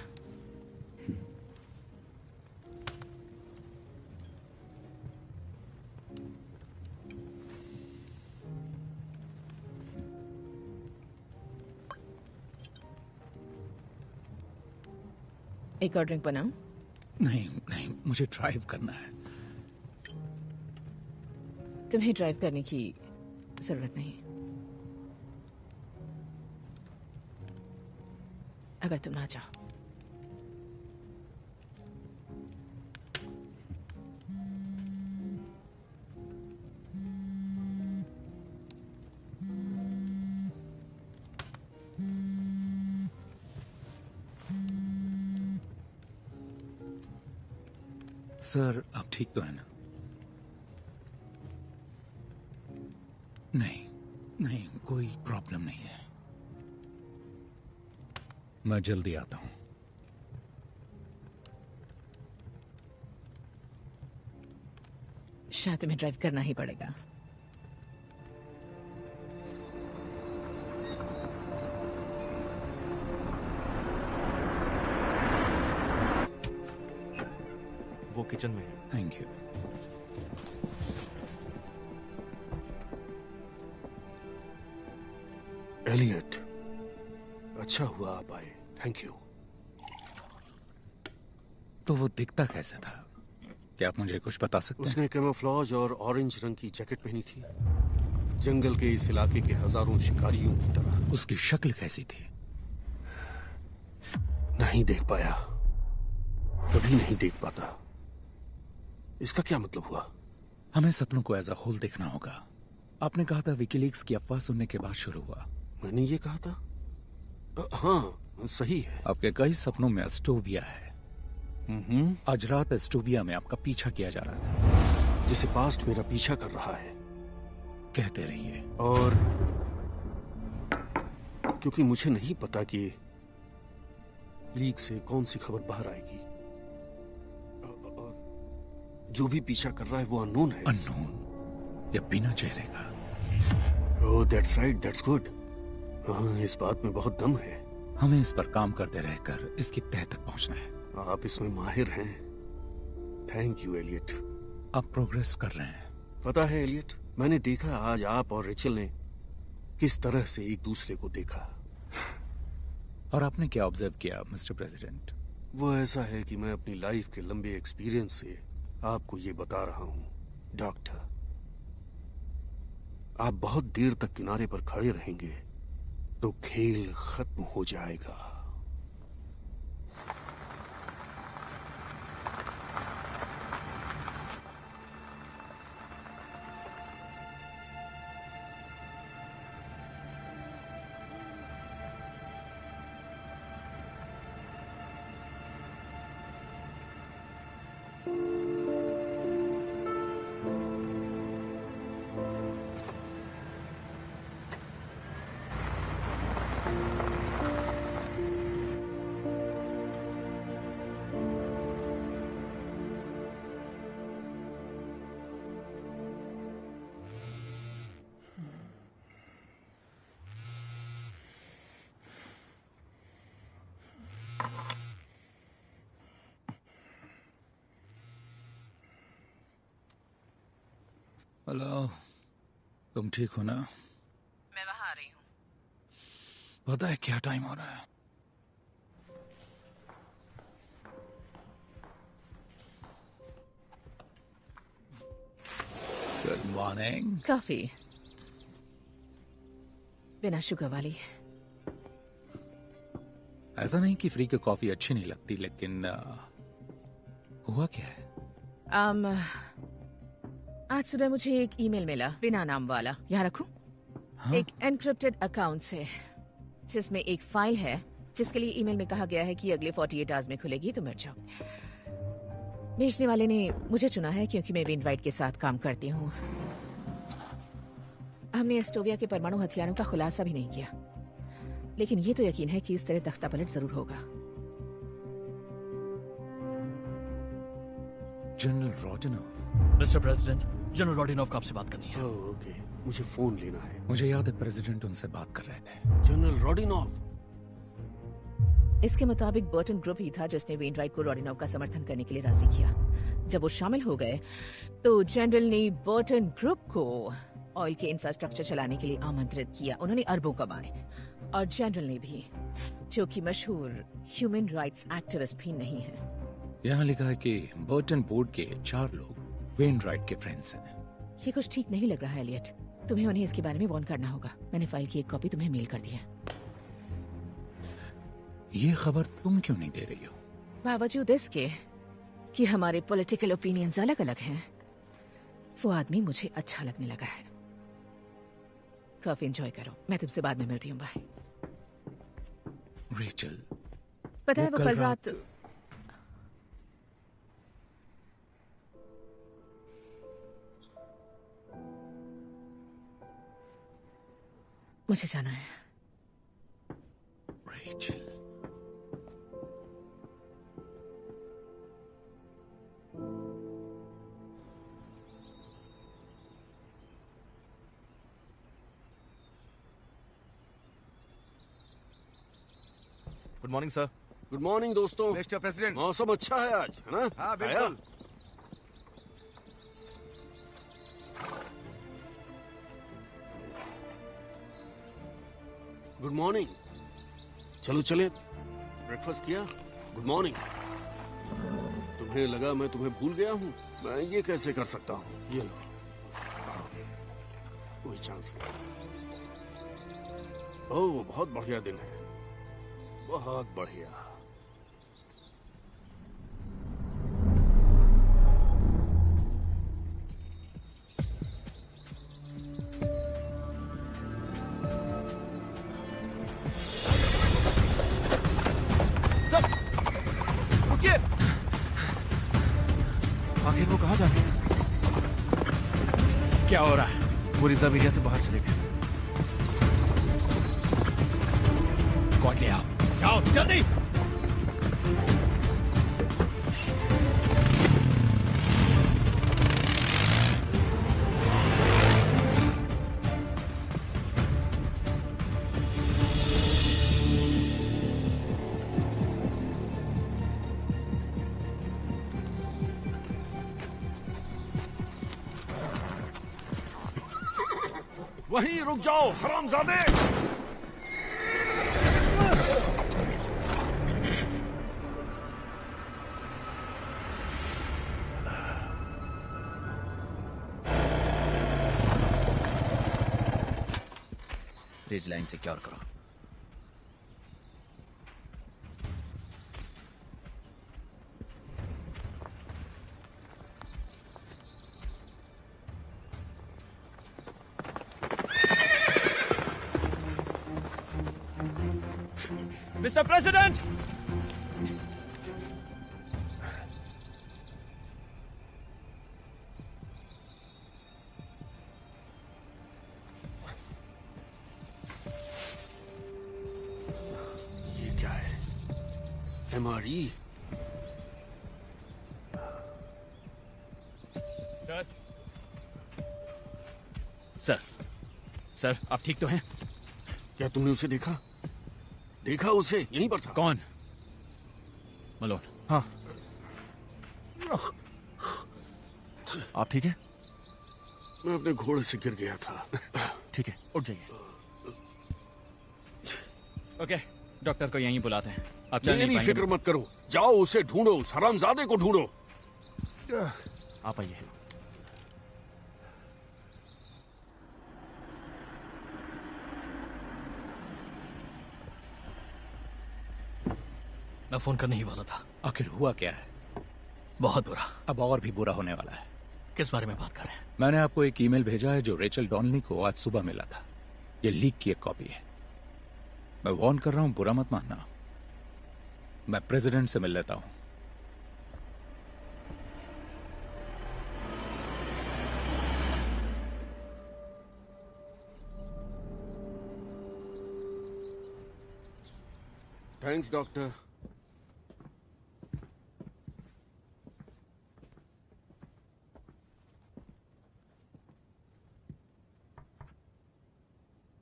एक और ड्रिंक बनाऊं? नहीं नहीं, मुझे ड्राइव करना है। तुम्हें ड्राइव करने की जरूरत नहीं, अगर तुम ना चाहो। सर, आप ठीक तो है ना? नहीं नहीं, कोई प्रॉब्लम नहीं है। मैं जल्दी आता हूं। शायद तुम्हें ड्राइव करना ही पड़ेगा। वो किचन में है। Thank you. एलियट, अच्छा हुआ आप आए, थैंक यू। तो वो दिखता कैसा था? क्या आप मुझे कुछ बता सकते हैं? उसने कैमोफ्लेज और ऑरेंज रंग की जैकेट पहनी थी, जंगल के इस इलाके के हजारों शिकारियों की तरह। उसकी शक्ल कैसी थी? नहीं देख पाया, कभी नहीं देख पाता। इसका क्या मतलब हुआ? हमें सपनों को एज अ होल देखना होगा। आपने कहा था विकीलीक्स की अफवाह सुनने के बाद शुरू हुआ। मैंने ये कहा था? हाँ, सही है। आपके कई सपनों में एस्टोविया है। आज रात एस्टोविया में आपका पीछा किया जा रहा था। जिसे पास्ट मेरा पीछा कर रहा है। कहते रहिए। और क्योंकि मुझे नहीं पता कि लीक से कौन सी खबर बाहर आएगी, जो भी पीछा कर रहा है वो अननोन है। अननोन या बिना चेहरे का? ओह, दैट्स राइट, दैट्स गुड। हाँ, इस बात में बहुत दम है। हमें इस पर काम करते रहकर इसकी तह तक पहुंचना है। आप इसमें माहिर हैं। Thank you Elliot. आप प्रोग्रेस कर रहे हैं। पता है एलियट, मैंने देखा आज आप और रिचल ने किस तरह से एक दूसरे को देखा। और आपने क्या ऑब्जर्व किया मिस्टर प्रेसिडेंट? वो ऐसा है कि मैं अपनी लाइफ के लंबे एक्सपीरियंस से आपको ये बता रहा हूं। डॉक्टर, आप बहुत देर तक किनारे पर खड़े रहेंगे तो खेल खत्म हो जाएगा। हेलो, तुम ठीक हो ना? मैं वहां आ रही हूँ। पता है क्या टाइम हो रहा है? Good morning. कॉफी बिना शुगर वाली। ऐसा नहीं कि फ्री की कॉफी अच्छी नहीं लगती, लेकिन हुआ क्या है? आज सुबह मुझे एक ईमेल मिला, बिना नाम वाला। यहाँ रखूं? हाँ? एक एनक्रिप्टेड अकाउंट से, जिसमें एक फाइल है जिसके लिए ईमेल में कहा गया है कि अगले 48 आवर्स में खुलेगी, तो मिट जाओ। भेजने वाले ने मुझे चुना है क्योंकि मैं वेनराइट के साथ काम करती हूँ। हमने एस्टोविया के परमाणु हथियारों का खुलासा भी नहीं किया, लेकिन ये तो यकीन है कि इस तरह तख्तापलट जरूर होगा। जनरल रॉडिनोव। मिस्टर प्रेसिडेंट, जनरल रॉडिनोव को आपसे बात करनी है। ओह, ओके, मुझे फोन लेना है। मुझे याद है प्रेसिडेंट उनसे बात कर रहे थे। जनरल रॉडिनोव। इसके मुताबिक बर्टन ग्रुप ही था जिसने वेनराइट को रॉडिनोव का समर्थन करने के लिए राजी किया। जब वो शामिल हो गए तो जनरल ने बर्टन ग्रुप को ऑयल के इंफ्रास्ट्रक्चर चलाने के लिए आमंत्रित किया। उन्होंने अरबों कमाए। और जनरल ने भी, जो कि मशहूर ह्यूमन राइट्स एक्टिविस्ट भी नहीं है। यहाँ लिखा है कि बर्टन बोर्ड के 4 लोग वेन राइट के फ्रेंड्स हैं। ये कुछ ठीक नहीं लग रहा है एलियट। तुम्हें उन्हें इसके बारे में वार्न करना होगा। मैंने फाइल की एक कॉपी तुम्हें मेल कर दी है। ये खबर तुम क्यों नहीं दे रही हो? बावजूद इसके कि हमारे पॉलिटिकल ओपिनियंस अलग अलग हैं, वो आदमी मुझे अच्छा लगने लगा है। काफी एंजॉय करो। मैं तुमसे बाद में मिलती हूँ। बाय। रेचल, पता है वो कल रात मुझे जाना है। Rachel, good morning sir. Good morning दोस्तों। Mister president. मौसम अच्छा है आज, है ना? हाँ बिल्कुल। Good morning. चलो चले। ब्रेकफास्ट किया? Good morning. तुम्हें लगा मैं तुम्हें भूल गया हूँ? मैं ये कैसे कर सकता हूँ? ये लो। कोई चांस नहीं। ओह, बहुत बढ़िया दिन है, बहुत बढ़िया। रुकिए। आखिर वो कहाँ जा रहे हैं? क्या हो रहा है? वो रिजर्व एरिया से बाहर चले गए। कौन ले आओ? जाओ जल्दी। वहीं रुक जाओ, हरामजादे। रिज लाइन सिक्योर करो। Mister president. ये क्या है? MRE? सर, सर, सर, आप ठीक तो हैं? क्या तुमने उसे देखा? देखा उसे? यहीं पर था। कौन? मलोन। हाँ। आप ठीक है? मैं अपने घोड़े से गिर गया था। ठीक है, उठ जाइए। ओके, डॉक्टर को यहीं बुलाते हैं। आप चल नहीं मेरी पाएंगे। फिक्र मत करो, जाओ उसे ढूंढो, उस हरामजादे को ढूंढो। आप आइए। मैं फोन करने ही वाला था। आखिर हुआ क्या है? बहुत बुरा। अब और भी बुरा होने वाला है। किस बारे में बात कर रहे हैं? मैंने आपको एक ईमेल भेजा है जो रेचल डॉनली को आज सुबह मिला था। ये लीक की एक कॉपी है। मैं वार्न कर रहा हूं, बुरा मत मानना। मैं प्रेसिडेंट से मिल लेता हूं। Thanks doctor.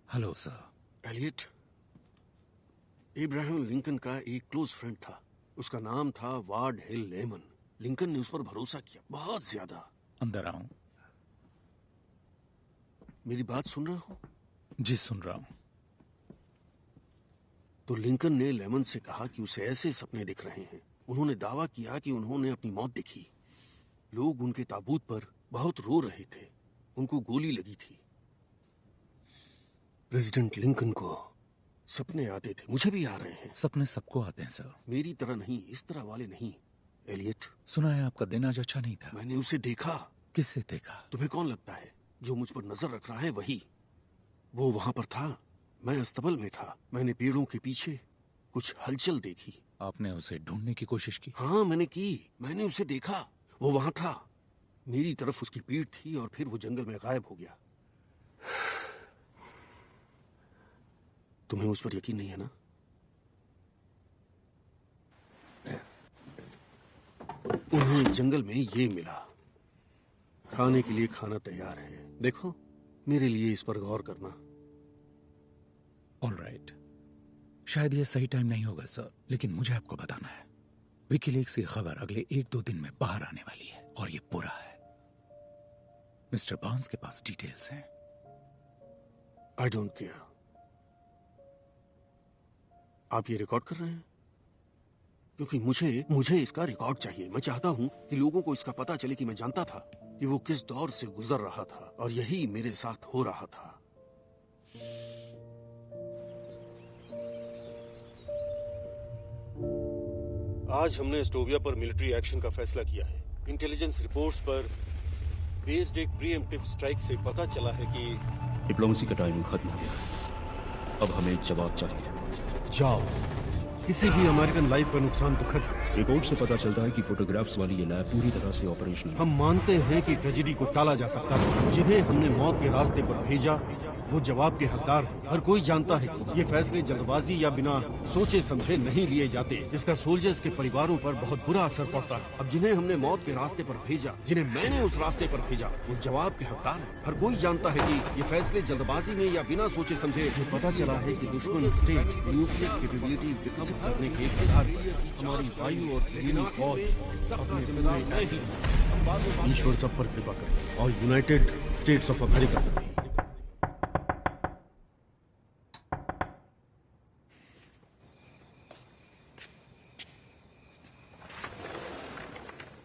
Hello sir. Elliot, Abraham Lincoln का एक क्लोज फ्रेंड था। उसका नाम था वार्ड हिल लेमन। लिंकन ने उस पर भरोसा किया, बहुत ज्यादा। अंदर आऊं? मेरी बात सुन रहे हो? जी सुन रहा हूं। तो लिंकन ने लेमन से कहा कि उसे ऐसे सपने दिख रहे हैं। उन्होंने दावा किया कि उन्होंने अपनी मौत देखी। लोग उनके ताबूत पर बहुत रो रहे थे। उनको गोली लगी थी। प्रेसिडेंट लिंकन को सपने आते थे, मुझे भी आ रहे हैं। सपने सबको आते हैं सर, मेरी तरह नहीं, इस तरह वाले नहीं। एलियट, सुना है आपका दिन आज अच्छा नहीं था। मैंने उसे देखा। किससे देखा? तुम्हें कौन लगता है? जो मुझ पर नजर रख रहा है वही। वो वहां पर था, मैं अस्तबल में था। मैंने पेड़ों के पीछे कुछ हलचल देखी। आपने उसे ढूंढने की कोशिश की? हाँ मैंने की। मैंने उसे देखा, वो वहां था। मेरी तरफ उसकी पीठ थी और फिर वो जंगल में गायब हो गया। तुम्हें उस पर यकीन नहीं है ना? उन्हें जंगल में ये मिला। खाने के लिए खाना तैयार है। देखो, मेरे लिए इस पर गौर करना। ऑलराइट, शायद ये सही टाइम नहीं होगा सर, लेकिन मुझे आपको बताना है। विकीलीक्स की खबर अगले 1-2 दिन में बाहर आने वाली है और ये पूरा है। मिस्टर बार्न्स के पास डिटेल्स हैं। I don't care. आप ये रिकॉर्ड कर रहे हैं? क्योंकि मुझे इसका रिकॉर्ड चाहिए। मैं चाहता हूं कि लोगों को इसका पता चले कि मैं जानता था कि वो किस दौर से गुजर रहा था और यही मेरे साथ हो रहा था। आज हमने एस्टोविया पर मिलिट्री एक्शन का फैसला किया है। इंटेलिजेंस रिपोर्ट्स पर बेस्ड एक प्रीएम्प्टिव स्ट्राइक से पता चला है कि डिप्लोमेसी का टाइम खत्म हो गया। अब हमें जवाब चाहिए। जाओ, किसी भी अमेरिकन लाइफ का नुकसान दुखद है। रिपोर्ट से पता चलता है कि फोटोग्राफ्स वाली ये लैब पूरी तरह से ऑपरेशनल है। हम मानते हैं कि ट्रेजेडी को टाला जा सकता है। जिन्हें हमने मौत के रास्ते पर भेजा वो जवाब के हकदार हैं। हर कोई जानता है कि ये फैसले जल्दबाजी या बिना सोचे समझे नहीं लिए जाते। इसका सोल्जर्स के परिवारों पर बहुत बुरा असर पड़ता है। अब जिन्हें हमने मौत के रास्ते पर भेजा, जिन्हें मैंने उस रास्ते पर भेजा, वो जवाब के हकदार हैं। हर कोई जानता है कि ये फैसले जल्दबाजी में या बिना सोचे समझे। ये पता चला है कि दुश्मन स्टेट न्यूक्लियर कैपेबिलिटी विकसित करने के आधार पर हमारी वायु और जमीनी फौज अपने जिम्मेदारी नहीं। ईश्वर सब पर कृपा करे और यूनाइटेड स्टेट्स ऑफ अमेरिका पर भी।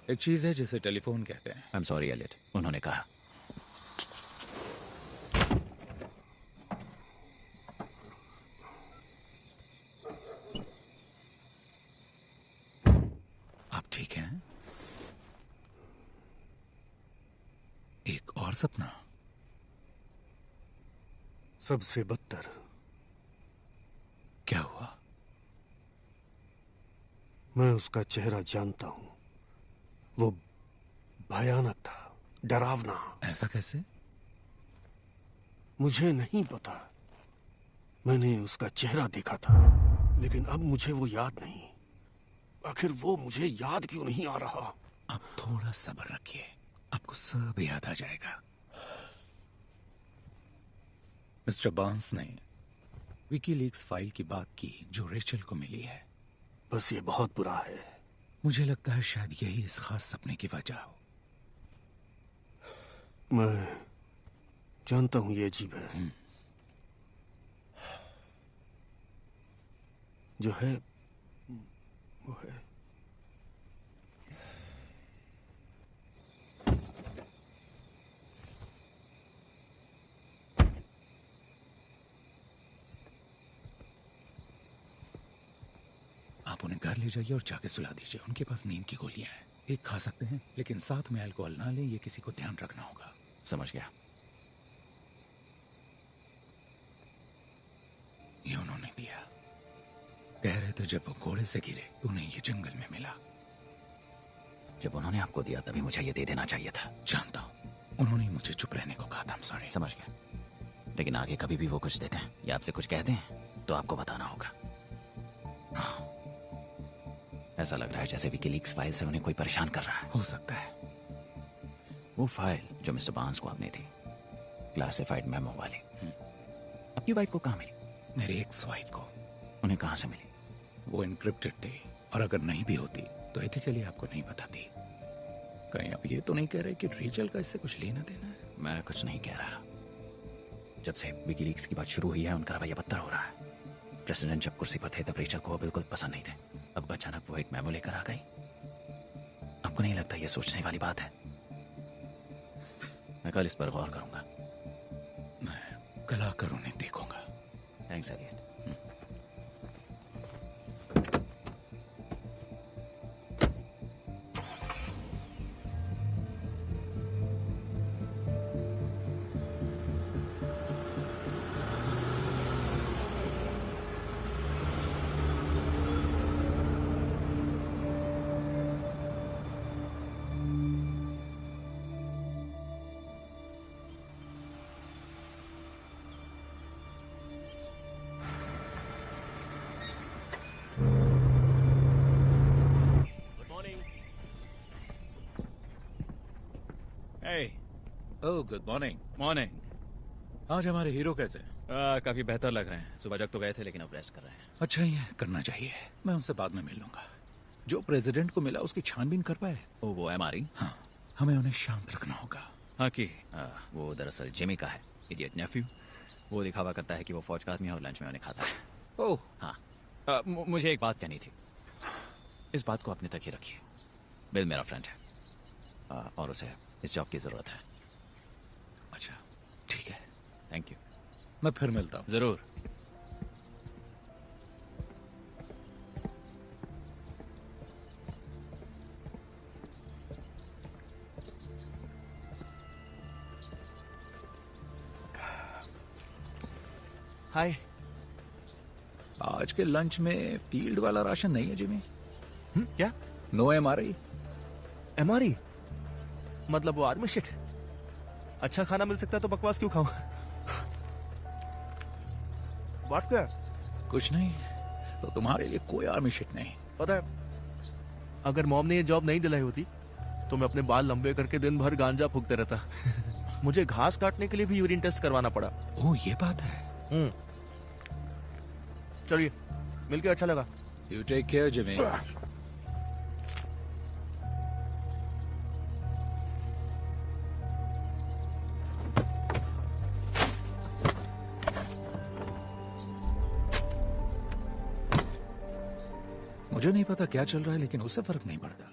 एक चीज है जिसे टेलीफोन कहते हैं। आई एम सॉरी एलियट, उन्होंने कहा। आप ठीक हैं? एक और सपना? सबसे बदतर। क्या हुआ? मैं उसका चेहरा जानता हूं। वो भयानक था, डरावना। ऐसा कैसे? मुझे नहीं पता। मैंने उसका चेहरा देखा था, लेकिन अब मुझे वो याद नहीं। आखिर वो मुझे याद क्यों नहीं आ रहा? आप थोड़ा सब्र रखिए, आपको सब याद आ जाएगा। मिस्टर बार्न्स ने विकीलीक्स फाइल की बात की जो रेचल को मिली है। बस ये बहुत बुरा है। मुझे लगता है शायद यही इस खास सपने की वजह हो। मैं जानता हूं ये अजीब है। जो है वो है। आप उन्हें घर ले जाइए और जाके सुला दीजिए। उनके पास नींद की गोलियां हैं, एक खा सकते हैं, लेकिन साथ में अल्कोहल ना लें। ये किसी को ध्यान रखना होगा। समझ गया। ये उन्होंने दिया। कह रहे थे जब वो घोड़े से गिरे तो उन्हें ये जंगल में मिला। जब उन्होंने आपको दिया तभी मुझे ये दे देना चाहिए था। जानता हूं, उन्होंने मुझे चुप रहने को कहा था। I'm sorry। समझ गया, लेकिन आगे कभी भी वो कुछ देते हैं या आपसे कुछ कहते हैं तो आपको बताना होगा। ऐसा लग रहा है जैसे विकीलीक्स फाइल से उन्हें कोई परेशान कर रहा है। हो सकता है। वो फाइल जो मिस्टर बार्न्स को आपने थी, क्लासिफाइड मेमो वाली, आपकी वाइफ को कहाँ मिली? मेरी एक्स वाइफ को। उन्हें कहाँ से मिली? वो इनक्रिप्टेड थी, और अगर नहीं भी होती तो एथिकली आपको नहीं बताती। कहीं आप ये तो नहीं कह रहे कि रेचल का इससे कुछ लेना देना है? मैं कुछ नहीं कह रहा। जब से विकीलीक्स की बात शुरू हुई है उनका रवैया बदतर हो रहा है। प्रेसिडेंट जब कुर्सी पर थे तब रेचल को वो बिल्कुल पसंद नहीं थे। अब अचानक वो एक मेमो लेकर आ गई। आपको नहीं लगता ये सोचने वाली बात है? मैं कल इस पर गौर करूंगा। मैं कल आकर उन्हें देखूंगा। Thanks Elliot. Oh good morning. Morning. आज हमारे हीरो कैसे हैं? काफी बेहतर लग रहे हैं। सुबह जग तो गए थे लेकिन अब रेस्ट कर रहे हैं। अच्छा ही है, करना चाहिए। मैं उनसे बाद में मिल लूंगा। जो प्रेसिडेंट को मिला उसकी छानबीन कर पाए? ओ वो एमआरई? हाँ, हमें उन्हें शांत रखना होगा। हाँ कि वो दरअसल जिमी का है, इडियट नेफ्यू। वो दिखावा करता है कि वो फौज का आदमी है और लंच में उन्हें खाता है। ओह हाँ। मुझे एक बात कहनी थी। इस बात को अपने तक ही रखिए। बिल मेरा फ्रेंड है और उसे इस जॉब की जरूरत है। अच्छा ठीक है, थैंक यू। मैं फिर मिलता हूँ। जरूर। हाय। आज के लंच में फील्ड वाला राशन नहीं है जिमी? क्या? No MRI? एमआरई मतलब वो आर्मी शिट? अच्छा खाना मिल सकता है तो बकवास क्यों खाऊं? बात क्या? कुछ नहीं, तो तुम्हारे लिए कोई आर्मी शिट नहीं। पता है, अगर मॉम ने ये जॉब नहीं दिलाई होती तो मैं अपने बाल लंबे करके दिन भर गांजा फूकते रहता। मुझे घास काटने के लिए भी यूरिन टेस्ट करवाना पड़ा। ओह ये बात है। चलिए, मिलके अच्छा लगा। You take care Jimmy. मुझे नहीं पता क्या चल रहा है लेकिन उससे फर्क नहीं पड़ता।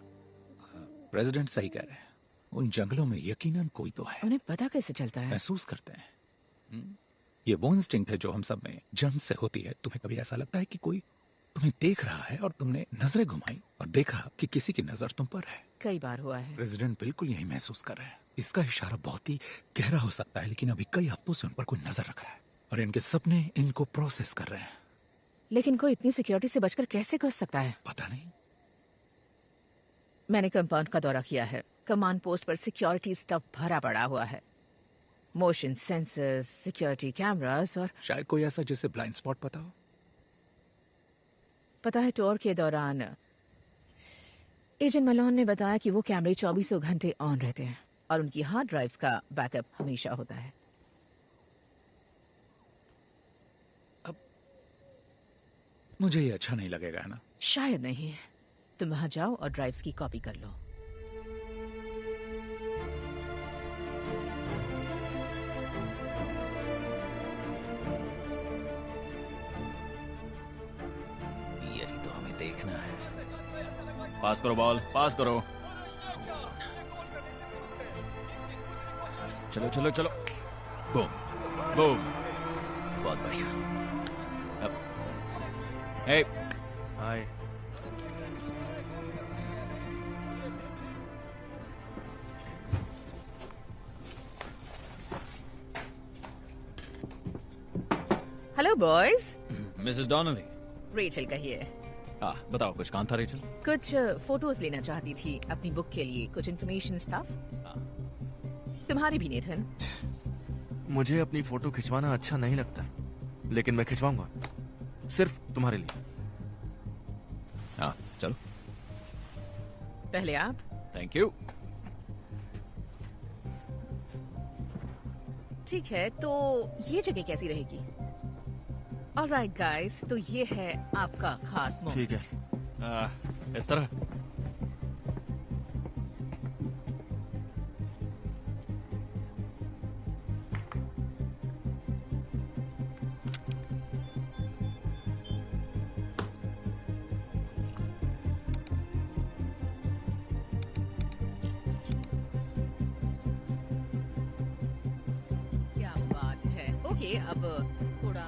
प्रेसिडेंट सही कह रहे हैं, उन जंगलों में यकीनन कोई तो है। उन्हें पता कैसे चलता है? महसूस करते हैं। ये वो इंस्टिंक्ट है जो हम सब में जन्म से होती है। तुम्हें कभी ऐसा लगता है कि कोई तुम्हें देख रहा है और तुमने नजरें घुमाई और देखा कि किसी की नजर तुम पर है? कई बार हुआ है। प्रेसिडेंट बिल्कुल यही महसूस कर रहे हैं। इसका इशारा बहुत ही गहरा हो सकता है लेकिन अभी कई हफ्तों से उन पर कोई नजर रख रहा है और इनके सपने इनको प्रोसेस कर रहे हैं। लेकिन कोई इतनी सिक्योरिटी से बचकर कैसे कर सकता है? पता नहीं। मैंने कंपाउंड का दौरा किया है। कमांड पोस्ट पर सिक्योरिटी स्टफ भरा पड़ा हुआ है। मोशन सेंसर्स, सिक्योरिटी कैमरास और शायद कोई ऐसा जिसे ब्लाइंड स्पॉट पता हो। पता है, टूर के दौरान एजेंट मलोन ने बताया कि वो कैमरे 24 घंटे ऑन रहते हैं और उनकी हार्ड ड्राइव्स का बैकअप हमेशा होता है। मुझे ये अच्छा नहीं लगेगा, है ना? शायद नहीं। तुम वहां जाओ और ड्राइव्स की कॉपी कर लो। यही तो हमें देखना है। पास करो बॉल, पास करो। चलो चलो चलो। Boom boom. बहुत बढ़िया। अब hey hi. Hello boys. Mrs Donnelly. Rachel कहिए। बताओ, कुछ काम था रेचल? कुछ फोटोज लेना चाहती थी अपनी बुक के लिए, कुछ इन्फॉर्मेशन स्टफ। तुम्हारी भी नेथन। मुझे अपनी फोटो खिंचवाना अच्छा नहीं लगता लेकिन मैं खिंचवाऊंगा, सिर्फ तुम्हारे लिए। हाँ चलो। पहले आप। Thank you. ठीक है, तो ये जगह कैसी रहेगी? ऑलराइट गाइस, तो ये है आपका खास मोमेंट। ठीक है। इस तरह। ओके, अब थोड़ा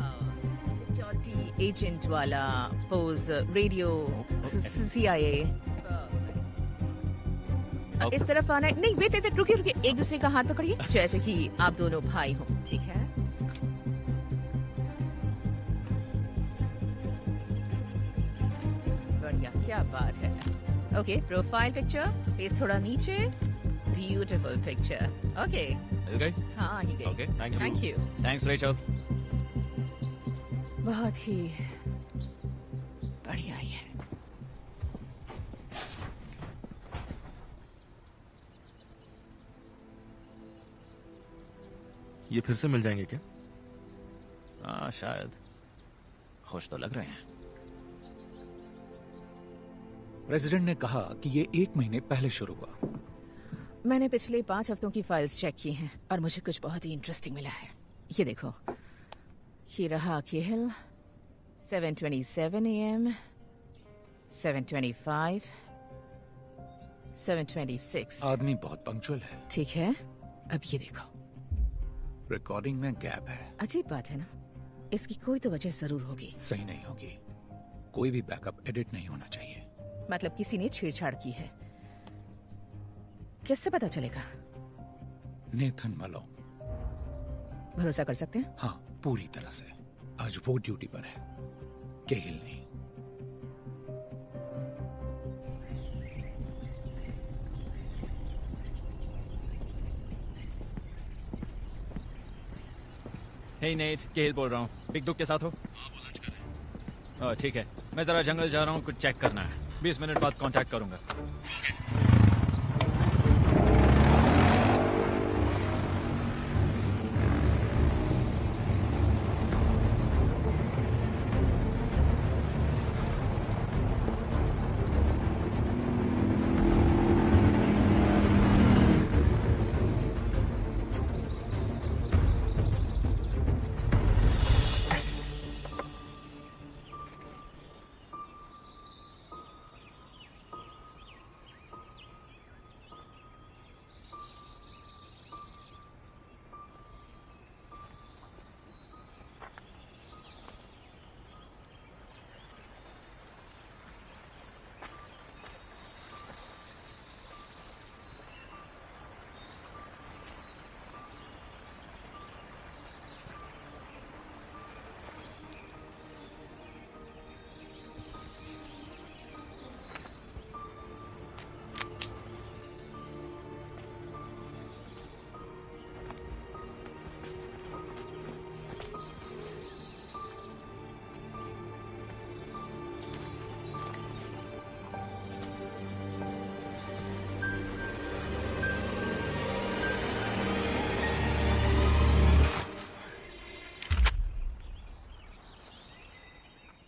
सिक्योरिटी एजेंट वाला पोज, रेडियो, CIA। इस तरफ आना है। नहीं, वेट वेट वेट, रुकिए रुकिए, एक दूसरे का हाथ पकड़िए जैसे कि आप दोनों भाई हो, ठीक है? बढ़िया, क्या बात है। ओके, प्रोफाइल पिक्चर, फेस थोड़ा नीचे, ब्यूटीफुल पिक्चर। ओके, मिल गई? हाँ, ही गई। Okay, thank you. Thank you. Thanks Rachel. बहुत ही बढ़िया ही है। ये फिर से मिल जाएंगे क्या? हाँ शायद। खुश तो लग रहे हैं। प्रेसिडेंट ने कहा कि ये 1 महीने पहले शुरू हुआ। मैंने पिछले 5 हफ्तों की फाइल्स चेक की हैं और मुझे कुछ बहुत ही इंटरेस्टिंग मिला है। ये देखो, ये रहा अकेल, 7:27 AM, 7:25, 7:26। आदमी बहुत पंक्चुअल है। ठीक है, अब ये देखो, रिकॉर्डिंग में गैप है। अजीब बात है ना? इसकी कोई तो वजह जरूर होगी। सही नहीं होगी। कोई भी बैकअप एडिट नहीं होना चाहिए। मतलब किसी ने छेड़छाड़ की है। किससे पता चलेगा? नेथन मलो। भरोसा कर सकते हैं? हाँ, पूरी तरह से। आज वो ड्यूटी पर है, केहिल नहीं। हे नेट, केहिल बोल रहा हूँ। बिग दुख के साथ हो? ठीक है, मैं जरा जंगल जा रहा हूँ, कुछ चेक करना है। 20 मिनट बाद कांटेक्ट करूंगा।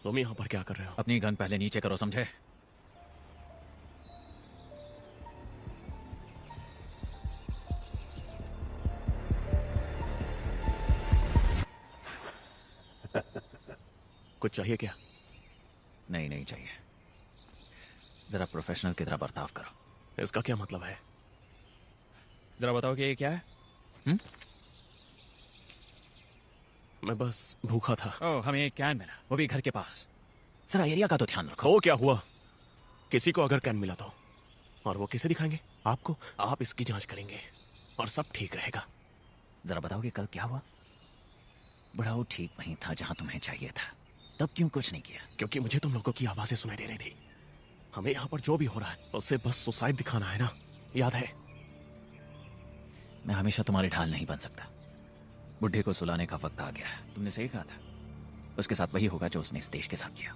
तुम यहाँ पर क्या कर रहे हो? अपनी गन पहले नीचे करो, समझे? कुछ चाहिए क्या? नहीं, नहीं चाहिए। जरा प्रोफेशनल की तरह बर्ताव करो। इसका क्या मतलब है? जरा बताओ कि ये क्या है? मैं बस भूखा था। ओह, हमें एक कैन मिला, वो भी घर के पास। जरा एरिया का तो ध्यान रखो। हो क्या हुआ? किसी को अगर कैन मिला तो, और वो किसे दिखाएंगे? आपको। आप इसकी जांच करेंगे और सब ठीक रहेगा। जरा बताओगे कल क्या हुआ? बुढ़ाऊ ठीक वहीं था जहां तुम्हें चाहिए था, तब क्यों कुछ नहीं किया? क्योंकि मुझे तुम लोगों की आवाजें सुनाई दे रही थी। हमें यहाँ पर जो भी हो रहा है उससे बस सुसाइड दिखाना है ना, याद है? मैं हमेशा तुम्हारी ढाल नहीं बन सकता। बुढ़े को सुलाने का वक्त आ गया है। तुमने सही कहा था। उसके साथ वही होगा जो उसने इस देश के साथ किया।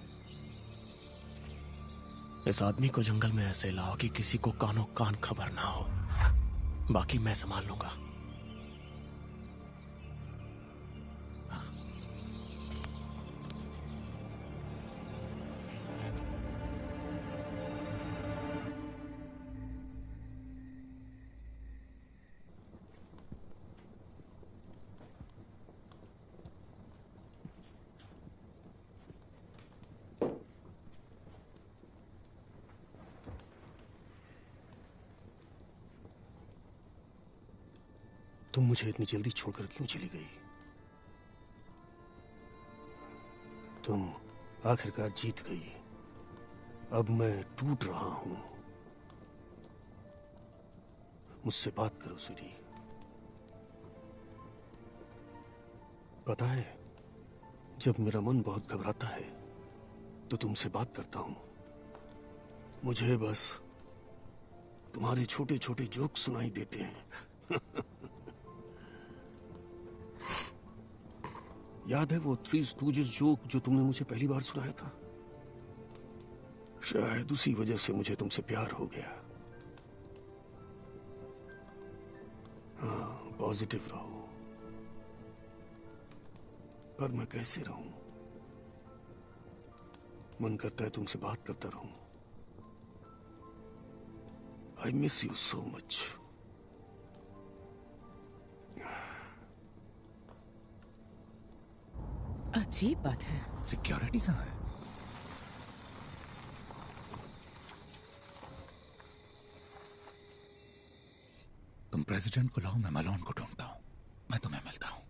इस आदमी को जंगल में ऐसे लाओ कि किसी को कानों कान खबर ना हो। बाकी मैं संभाल लूंगा। तुम मुझे इतनी जल्दी छोड़कर क्यों चली गई? तुम आखिरकार जीत गई। अब मैं टूट रहा हूं। मुझसे बात करो स्वीटी। पता है, जब मेरा मन बहुत घबराता है तो तुमसे बात करता हूं। मुझे बस तुम्हारे छोटे छोटे जोक सुनाई देते हैं। याद है वो थ्री स्टूजेस जोक जो तुमने मुझे पहली बार सुनाया था? शायद उसी वजह से मुझे तुमसे प्यार हो गया। हाँ, पॉजिटिव रहो। पर मैं कैसे रहूं? मन करता है तुमसे बात करता रहूं। I miss you so much. अजीब बात है। सिक्योरिटी कहाँ है? तुम प्रेसिडेंट को लाओ, मैं मलोन को ढूंढता हूं। मैं तुम्हें मिलता हूं।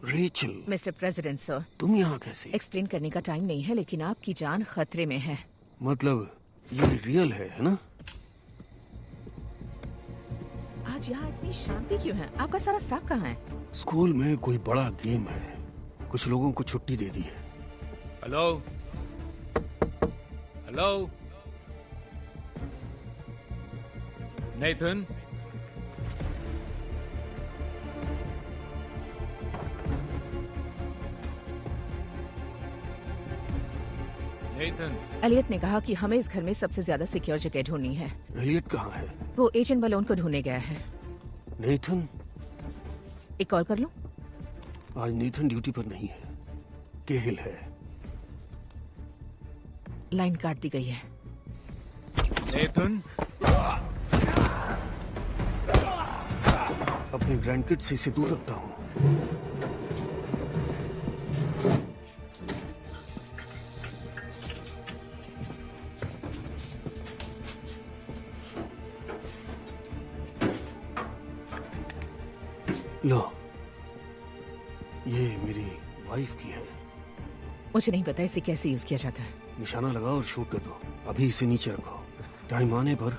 रेचल। मिस्टर प्रेसिडेंट सर, तुम यहाँ कैसे? एक्सप्लेन करने का टाइम नहीं है, लेकिन आपकी जान खतरे में है। मतलब ये रियल है ना? आज यहाँ इतनी शांति क्यों है? आपका सारा स्टाफ कहाँ है? स्कूल में कोई बड़ा गेम है, कुछ लोगों को छुट्टी दे दी है। Hello hello Nathan, Nathan. Elliot ने कहा कि हमें इस घर में सबसे ज्यादा सिक्योर जगह ढूंढनी है। एलियट कहाँ है? वो एजेंट मलोन को ढूंढने गया है। नेथन? एक कॉल कर लूं? आज नेथन ड्यूटी पर नहीं है, केहिल है। लाइन काट दी गई है। नेथन, अपने ग्रैंडकिड से इसे दूर रखता हूँ। लो, ये मेरी वाइफ की है। मुझे नहीं पता इसे कैसे यूज किया जाता है। निशाना लगाओ और शूट कर दो। अभी इसे नीचे रखो, टाइम आने पर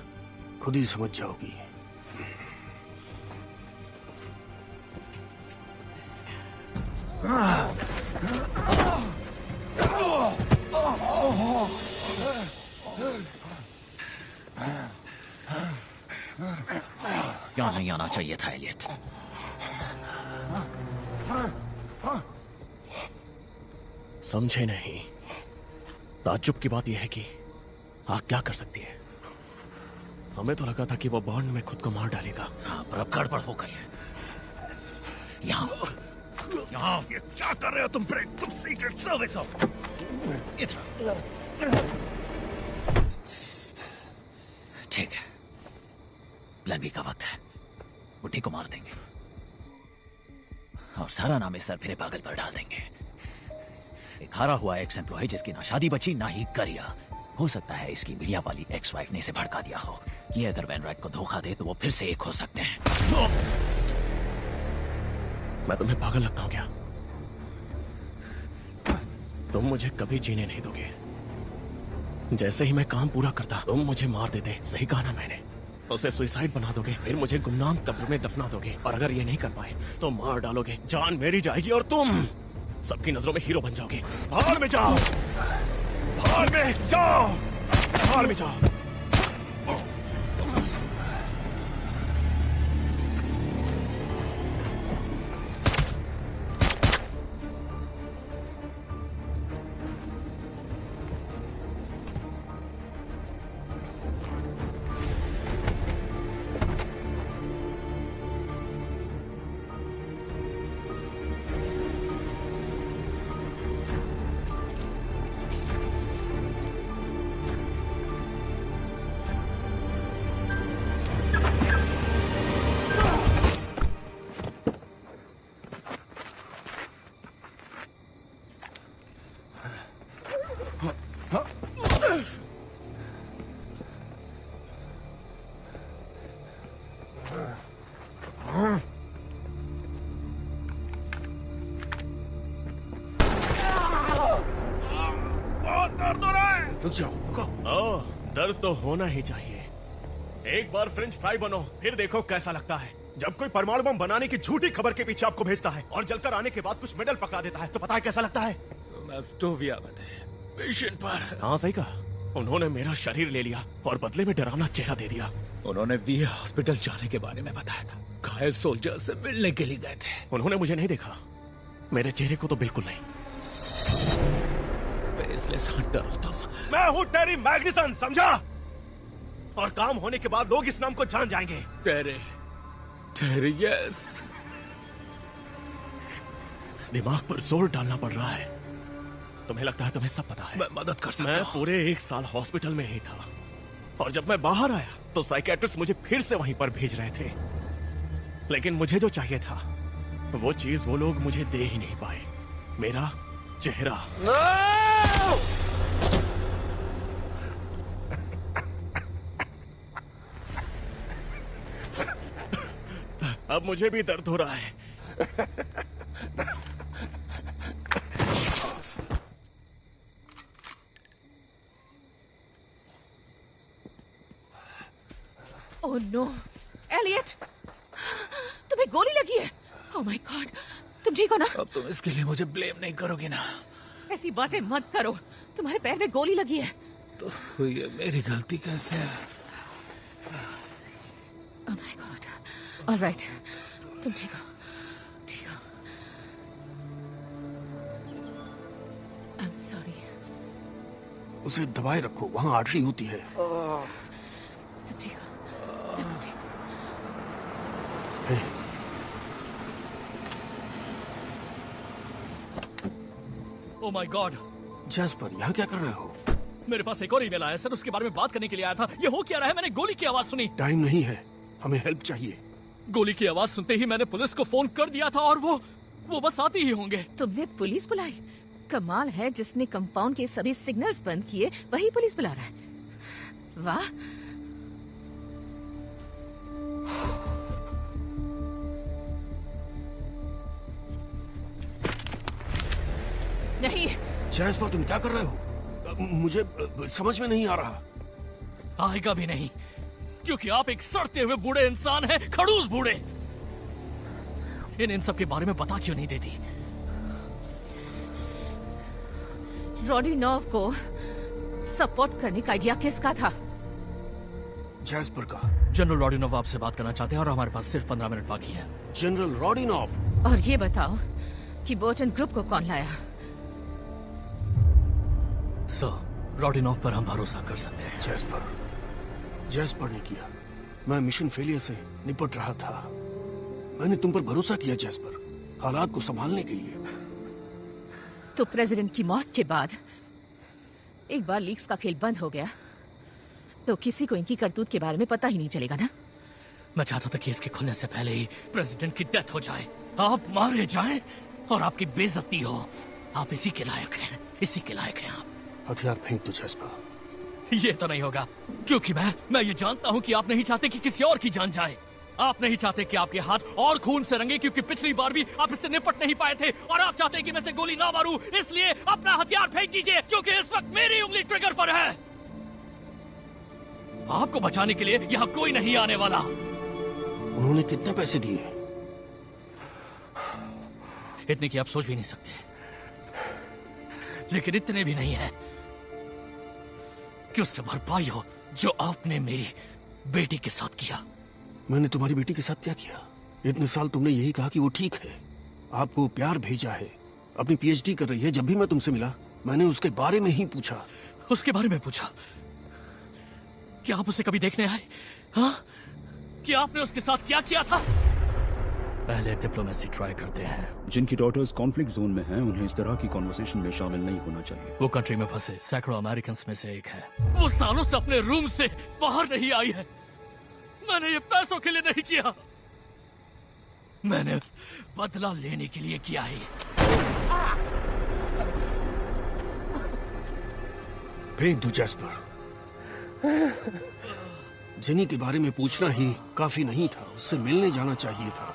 खुद ही समझ जाओगी। यहाँ नहीं आना चाहिए था एलियट। समझे नहीं। ताज्जुब की बात यह है कि आग क्या कर सकती है। हमें तो लगा था कि वो बॉन्ड में खुद को मार डालेगा। हाँ, पर अब गड़बड़ हो गई है। यहाँ ये क्या कर रहे हो तुम? तुम सीक्रेट सर्विस हो। इधर। ठीक है, प्लान बी का वक्त है। बुढ़ी को मार देंगे और सारा नाम इस सरफिरे पागल पर डाल देंगे। एक हारा हुआ एक्स एम्प्लॉय जिसकी ना शादी बची ना ही करियर। हो सकता है इसकी मीडिया वाली एक्स वाइफ ने इसे भड़का दिया हो। ये अगर वैनराइट को धोखा दे तो वो फिर से एक हो सकते हैं। मैं तुम्हें पागल लगता हूं क्या? तुम मुझे कभी जीने नहीं दोगे। जैसे ही मैं काम पूरा करता तुम मुझे मार देते। सही कहा ना मैंने? उसे सुसाइड बना दोगे, फिर मुझे गुमनाम कब्र में दफना दोगे, और अगर ये नहीं कर पाए तो मार डालोगे। जान मेरी जाएगी और तुम सबकी नजरों में हीरो बन जाओगे। भाड़ में जाओ, भाड़ में जाओ, भाड़ में जाओ। रुक जाओ, रुको। ओह, दर्द तो होना ही चाहिए। एक बार फ्रेंच फ्राई बनो, फिर देखो कैसा लगता है। जब कोई परमाणु बम बनाने की झूठी खबर के पीछे आपको भेजता है और जलकर आने के बाद कुछ मेडल पकड़ा देता है, तो पता है कैसा लगता है? तुम एस्टोविया में थे, मिशन पर। हाँ, सही कहा। उन्होंने मेरा शरीर ले लिया और बदले में डरावना चेहरा दे दिया। उन्होंने वी हॉस्पिटल जाने के बारे में बताया था। घायल सोल्जर से मिलने के लिए गए थे। उन्होंने मुझे नहीं देखा, मेरे चेहरे को तो बिल्कुल नहीं। फेसलेस हंटर हो तुम। मैं हूँ टेरी मैग्निसन, समझा? और काम होने के बाद लोग इस नाम को जान जाएंगे। टेरी, यस। दिमाग पर जोर डालना पड़ रहा है। तुम्हें लगता है तुम्हें सब पता है? मैं मदद कर सकता मैं हूँ। पूरे 1 साल हॉस्पिटल में ही था और जब मैं बाहर आया तो साइकियाट्रिस्ट मुझे फिर से वहीं पर भेज रहे थे। लेकिन मुझे जो चाहिए था वो चीज वो लोग मुझे दे ही नहीं पाए। मेरा चेहरा। अब मुझे भी दर्द हो रहा है। ओह नो, एलियट, तुम्हें गोली लगी है। ओह माय गॉड, तुम ठीक हो ना? अब तुम इसके लिए मुझे ब्लेम नहीं करोगे ना? ऐसी बातें मत करो, तुम्हारे पैर में गोली लगी है। तो ये मेरी गलती कैसे है? ओह माय गॉड, ऑलराइट, तुम ठीक हो, ठीक हो। I am sorry. उसे दबाए रखो, वहाँ आर्टरी होती है। तुम ठीक हो, बिल्कुल ठीक हो। ओह माय गॉड, जैस्पर, यहाँ क्या कर रहे हो? मेरे पास एक और ईमेल आया सर, उसके बारे में बात करने के लिए आया था। ये हो क्या रहा है? मैंने गोली की आवाज सुनी। टाइम नहीं है, हमें हेल्प चाहिए। गोली की आवाज सुनते ही मैंने पुलिस को फोन कर दिया था और वो बस आती ही होंगे। तुमने पुलिस बुलाई? कमाल है, जिसने कंपाउंड के सभी सिग्नल्स बंद किए वही पुलिस बुला रहा है। वाह। नहीं। जैस्पर, तुम क्या कर रहे हो? मुझे समझ में नहीं आ रहा। आएगा भी नहीं, क्योंकि आप एक सड़ते हुए बूढ़े इंसान हैं, खड़ूस बूढ़े। इन सब के बारे में पता क्यों नहीं देती? रोडिनोव को सपोर्ट करने का आइडिया किसका था? जैस्पर का। जनरल रोडिनोव आपसे बात करना चाहते हैं और हमारे पास सिर्फ 15 मिनट बाकी है। जनरल रोडिनोव? और ये बताओ कि बोर्टन ग्रुप को कौन लाया? सर, रोडिनोव पर हम भरोसा कर सकते हैं। जैस्पर ने किया। मैं मिशन फेलियर से निपट रहा था। मैंने तुम पर भरोसा किया जैस्पर, हालात को संभालने के लिए। तो प्रेसिडेंट की मौत के बाद एक बार लीक्स का खेल बंद हो गया तो किसी को इनकी करतूत के बारे में पता ही नहीं चलेगा ना? मैं चाहता था कि इसके खुलने से पहले ही प्रेसिडेंट की डेथ हो जाए, आप मारे जाएं और आपकी बेइज्जती हो। आप इसी के लायक हैं, इसी के लायक हैं आप। हथियार फेंक दो जैस्पर। ये तो नहीं होगा, क्योंकि मैं ये जानता हूँ कि आप नहीं चाहते कि किसी और की जान जाए। आप नहीं चाहते कि आपके हाथ और खून से रंगे, क्योंकि पिछली बार भी आप इससे निपट नहीं पाए थे। और आप चाहते हैं कि मैं से गोली ना मारूं, इसलिए अपना हथियार फेंक दीजिए, क्योंकि इस वक्त मेरी उंगली ट्रिगर पर है। आपको बचाने के लिए यहाँ कोई नहीं आने वाला। उन्होंने कितने पैसे दिए? इतने की आप सोच भी नहीं सकते, लेकिन इतने भी नहीं है कि उससे भरपाई हो जो आपने मेरी बेटी के साथ किया। मैंने तुम्हारी बेटी के साथ क्या किया? इतने साल तुमने यही कहा कि वो ठीक है, आपको प्यार भेजा है, अपनी पीएचडी कर रही है। जब भी मैं तुमसे मिला मैंने उसके बारे में ही पूछा। उसके बारे में पूछा? क्या आप उसे कभी देखने आए? हाँ, कि आपने उसके साथ क्या किया था? पहले डिप्लोमेसी ट्राई करते हैं। जिनकी डॉटर्स कॉन्फ्लिक्ट जोन में हैं, उन्हें इस तरह की कॉन्वर्सेशन में शामिल नहीं होना चाहिए। वो कंट्री में फंसे सैकड़ों अमेरिकन में से एक है। वो सालों से अपने रूम से बाहर नहीं आई है। मैंने ये पैसों के लिए नहीं किया, मैंने बदला लेने के लिए किया है। फेंक दो जैस्पर। जिनी के बारे में पूछना ही काफी नहीं था, उससे मिलने जाना चाहिए था,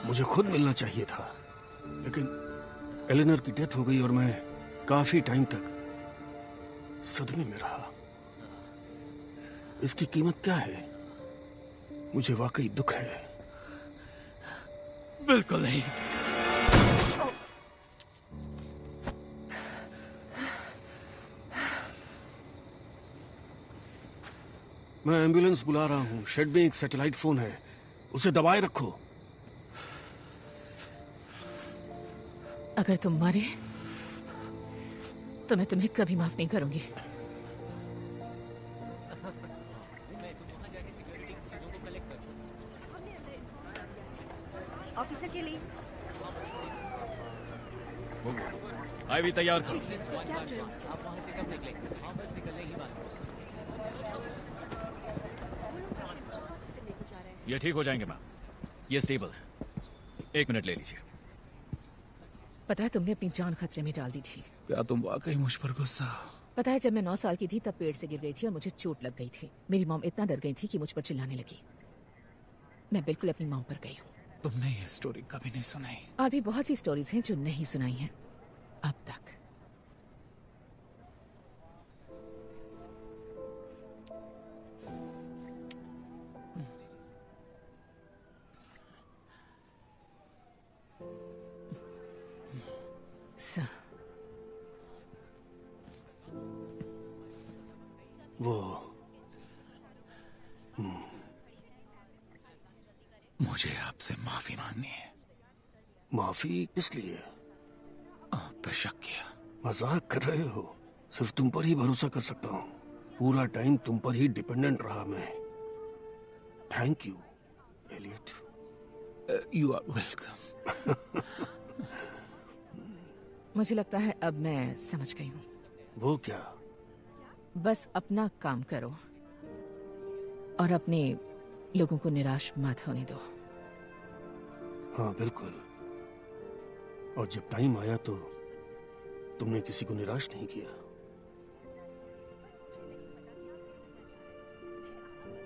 मुझे खुद मिलना चाहिए था। लेकिन एलेनर की डेथ हो गई और मैं काफी टाइम तक सदमे में रहा। इसकी कीमत क्या है? मुझे वाकई दुख है। बिल्कुल नहीं। मैं एम्बुलेंस बुला रहा हूं। शेड में एक सैटेलाइट फोन है, उसे दबाए रखो। अगर तुम मरे तो मैं तुम्हें कभी माफ नहीं करूंगी। ऑफिसर के लिए आईवी तैयार करो। ये ठीक हो जाएंगे मैम, ये स्टेबल है। 1 मिनट ले लीजिए। पता है तुमने अपनी जान खतरे में डाल दी थी। क्या तुम वाकई मुझ पर गुस्सा? पता है जब मैं 9 साल की थी तब पेड़ से गिर गई थी और मुझे चोट लग गई थी। मेरी मॉम इतना डर गई थी कि मुझ पर चिल्लाने लगी। मैं बिल्कुल अपनी मॉम पर गई हूँ। तुमने ये स्टोरी कभी नहीं सुनाई। और भी बहुत सी स्टोरीज हैं जो नहीं सुनाई हैं अब तक। वो मुझे आपसे माफी मांगनी है। माफी किस लिए? आप पे शक किया। मजाक कर रहे हो? सिर्फ तुम पर ही भरोसा कर सकता हूँ। पूरा टाइम तुम पर ही डिपेंडेंट रहा मैं। Thank you Elliot. You are welcome. मुझे लगता है अब मैं समझ गई हूँ। वो क्या? बस अपना काम करो और अपने लोगों को निराश मत होने दो। हाँ बिल्कुल। और जब टाइम आया तो तुमने किसी को निराश नहीं किया।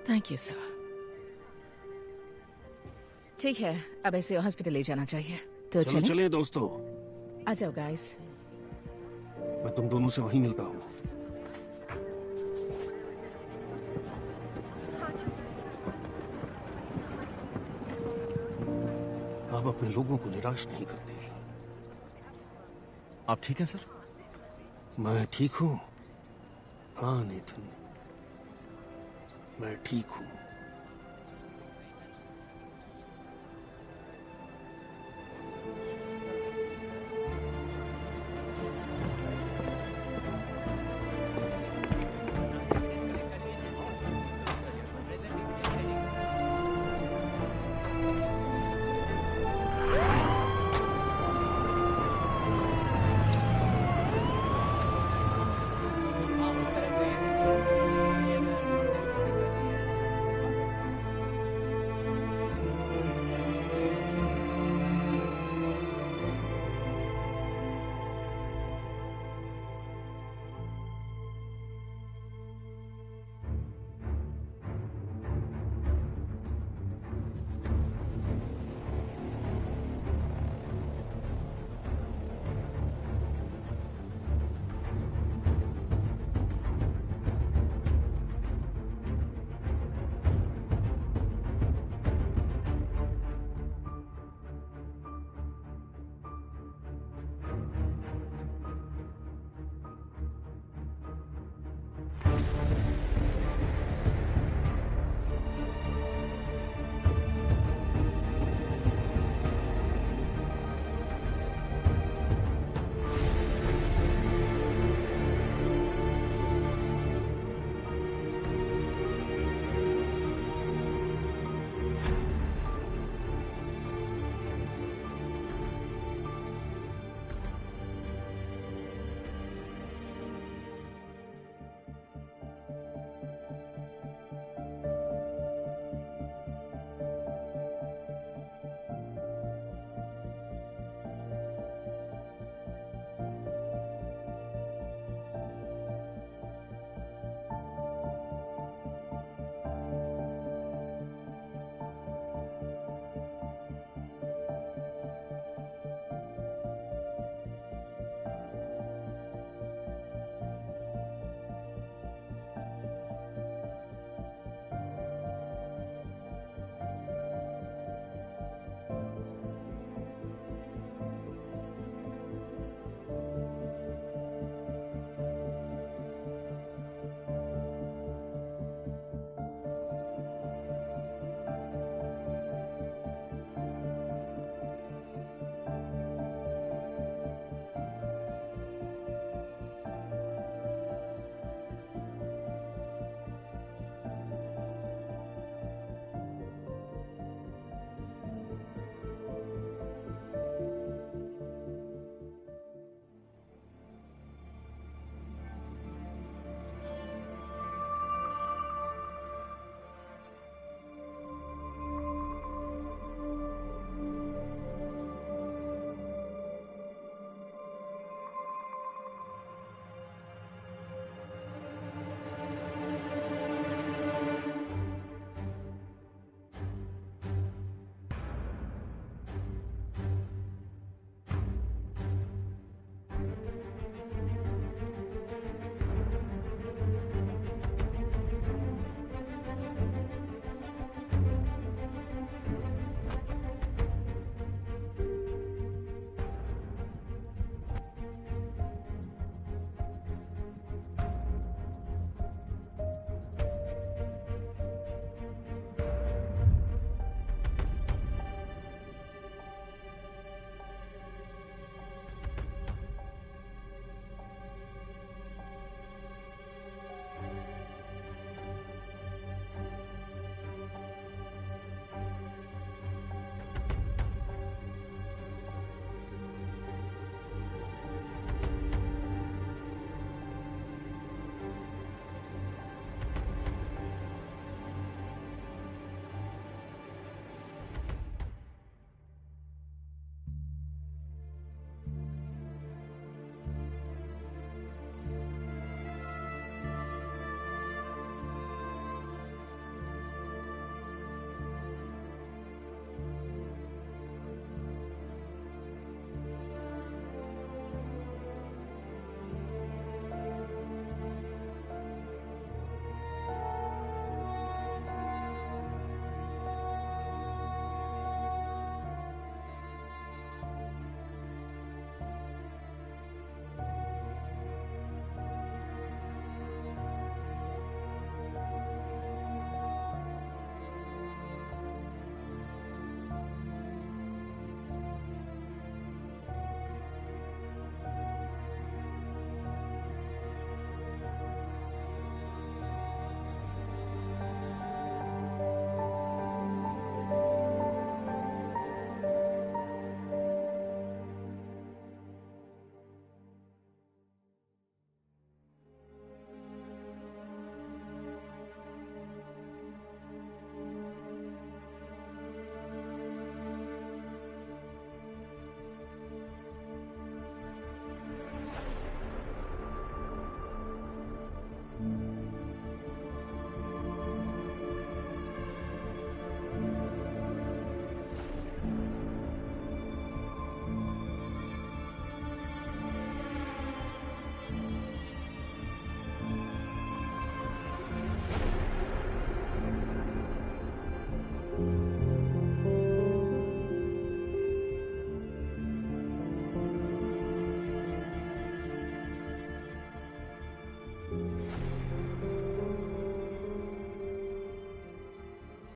Thank you sir. ठीक है, अब ऐसे हॉस्पिटल ले जाना चाहिए। तो चलो चले दोस्तों। आ जाओ गाइस। मैं तुम दोनों से वहीं मिलता हूँ। आप अपने लोगों को निराश नहीं करते। आप ठीक हैं सर? मैं ठीक हूँ। हाँ नेथन, मैं ठीक हूँ।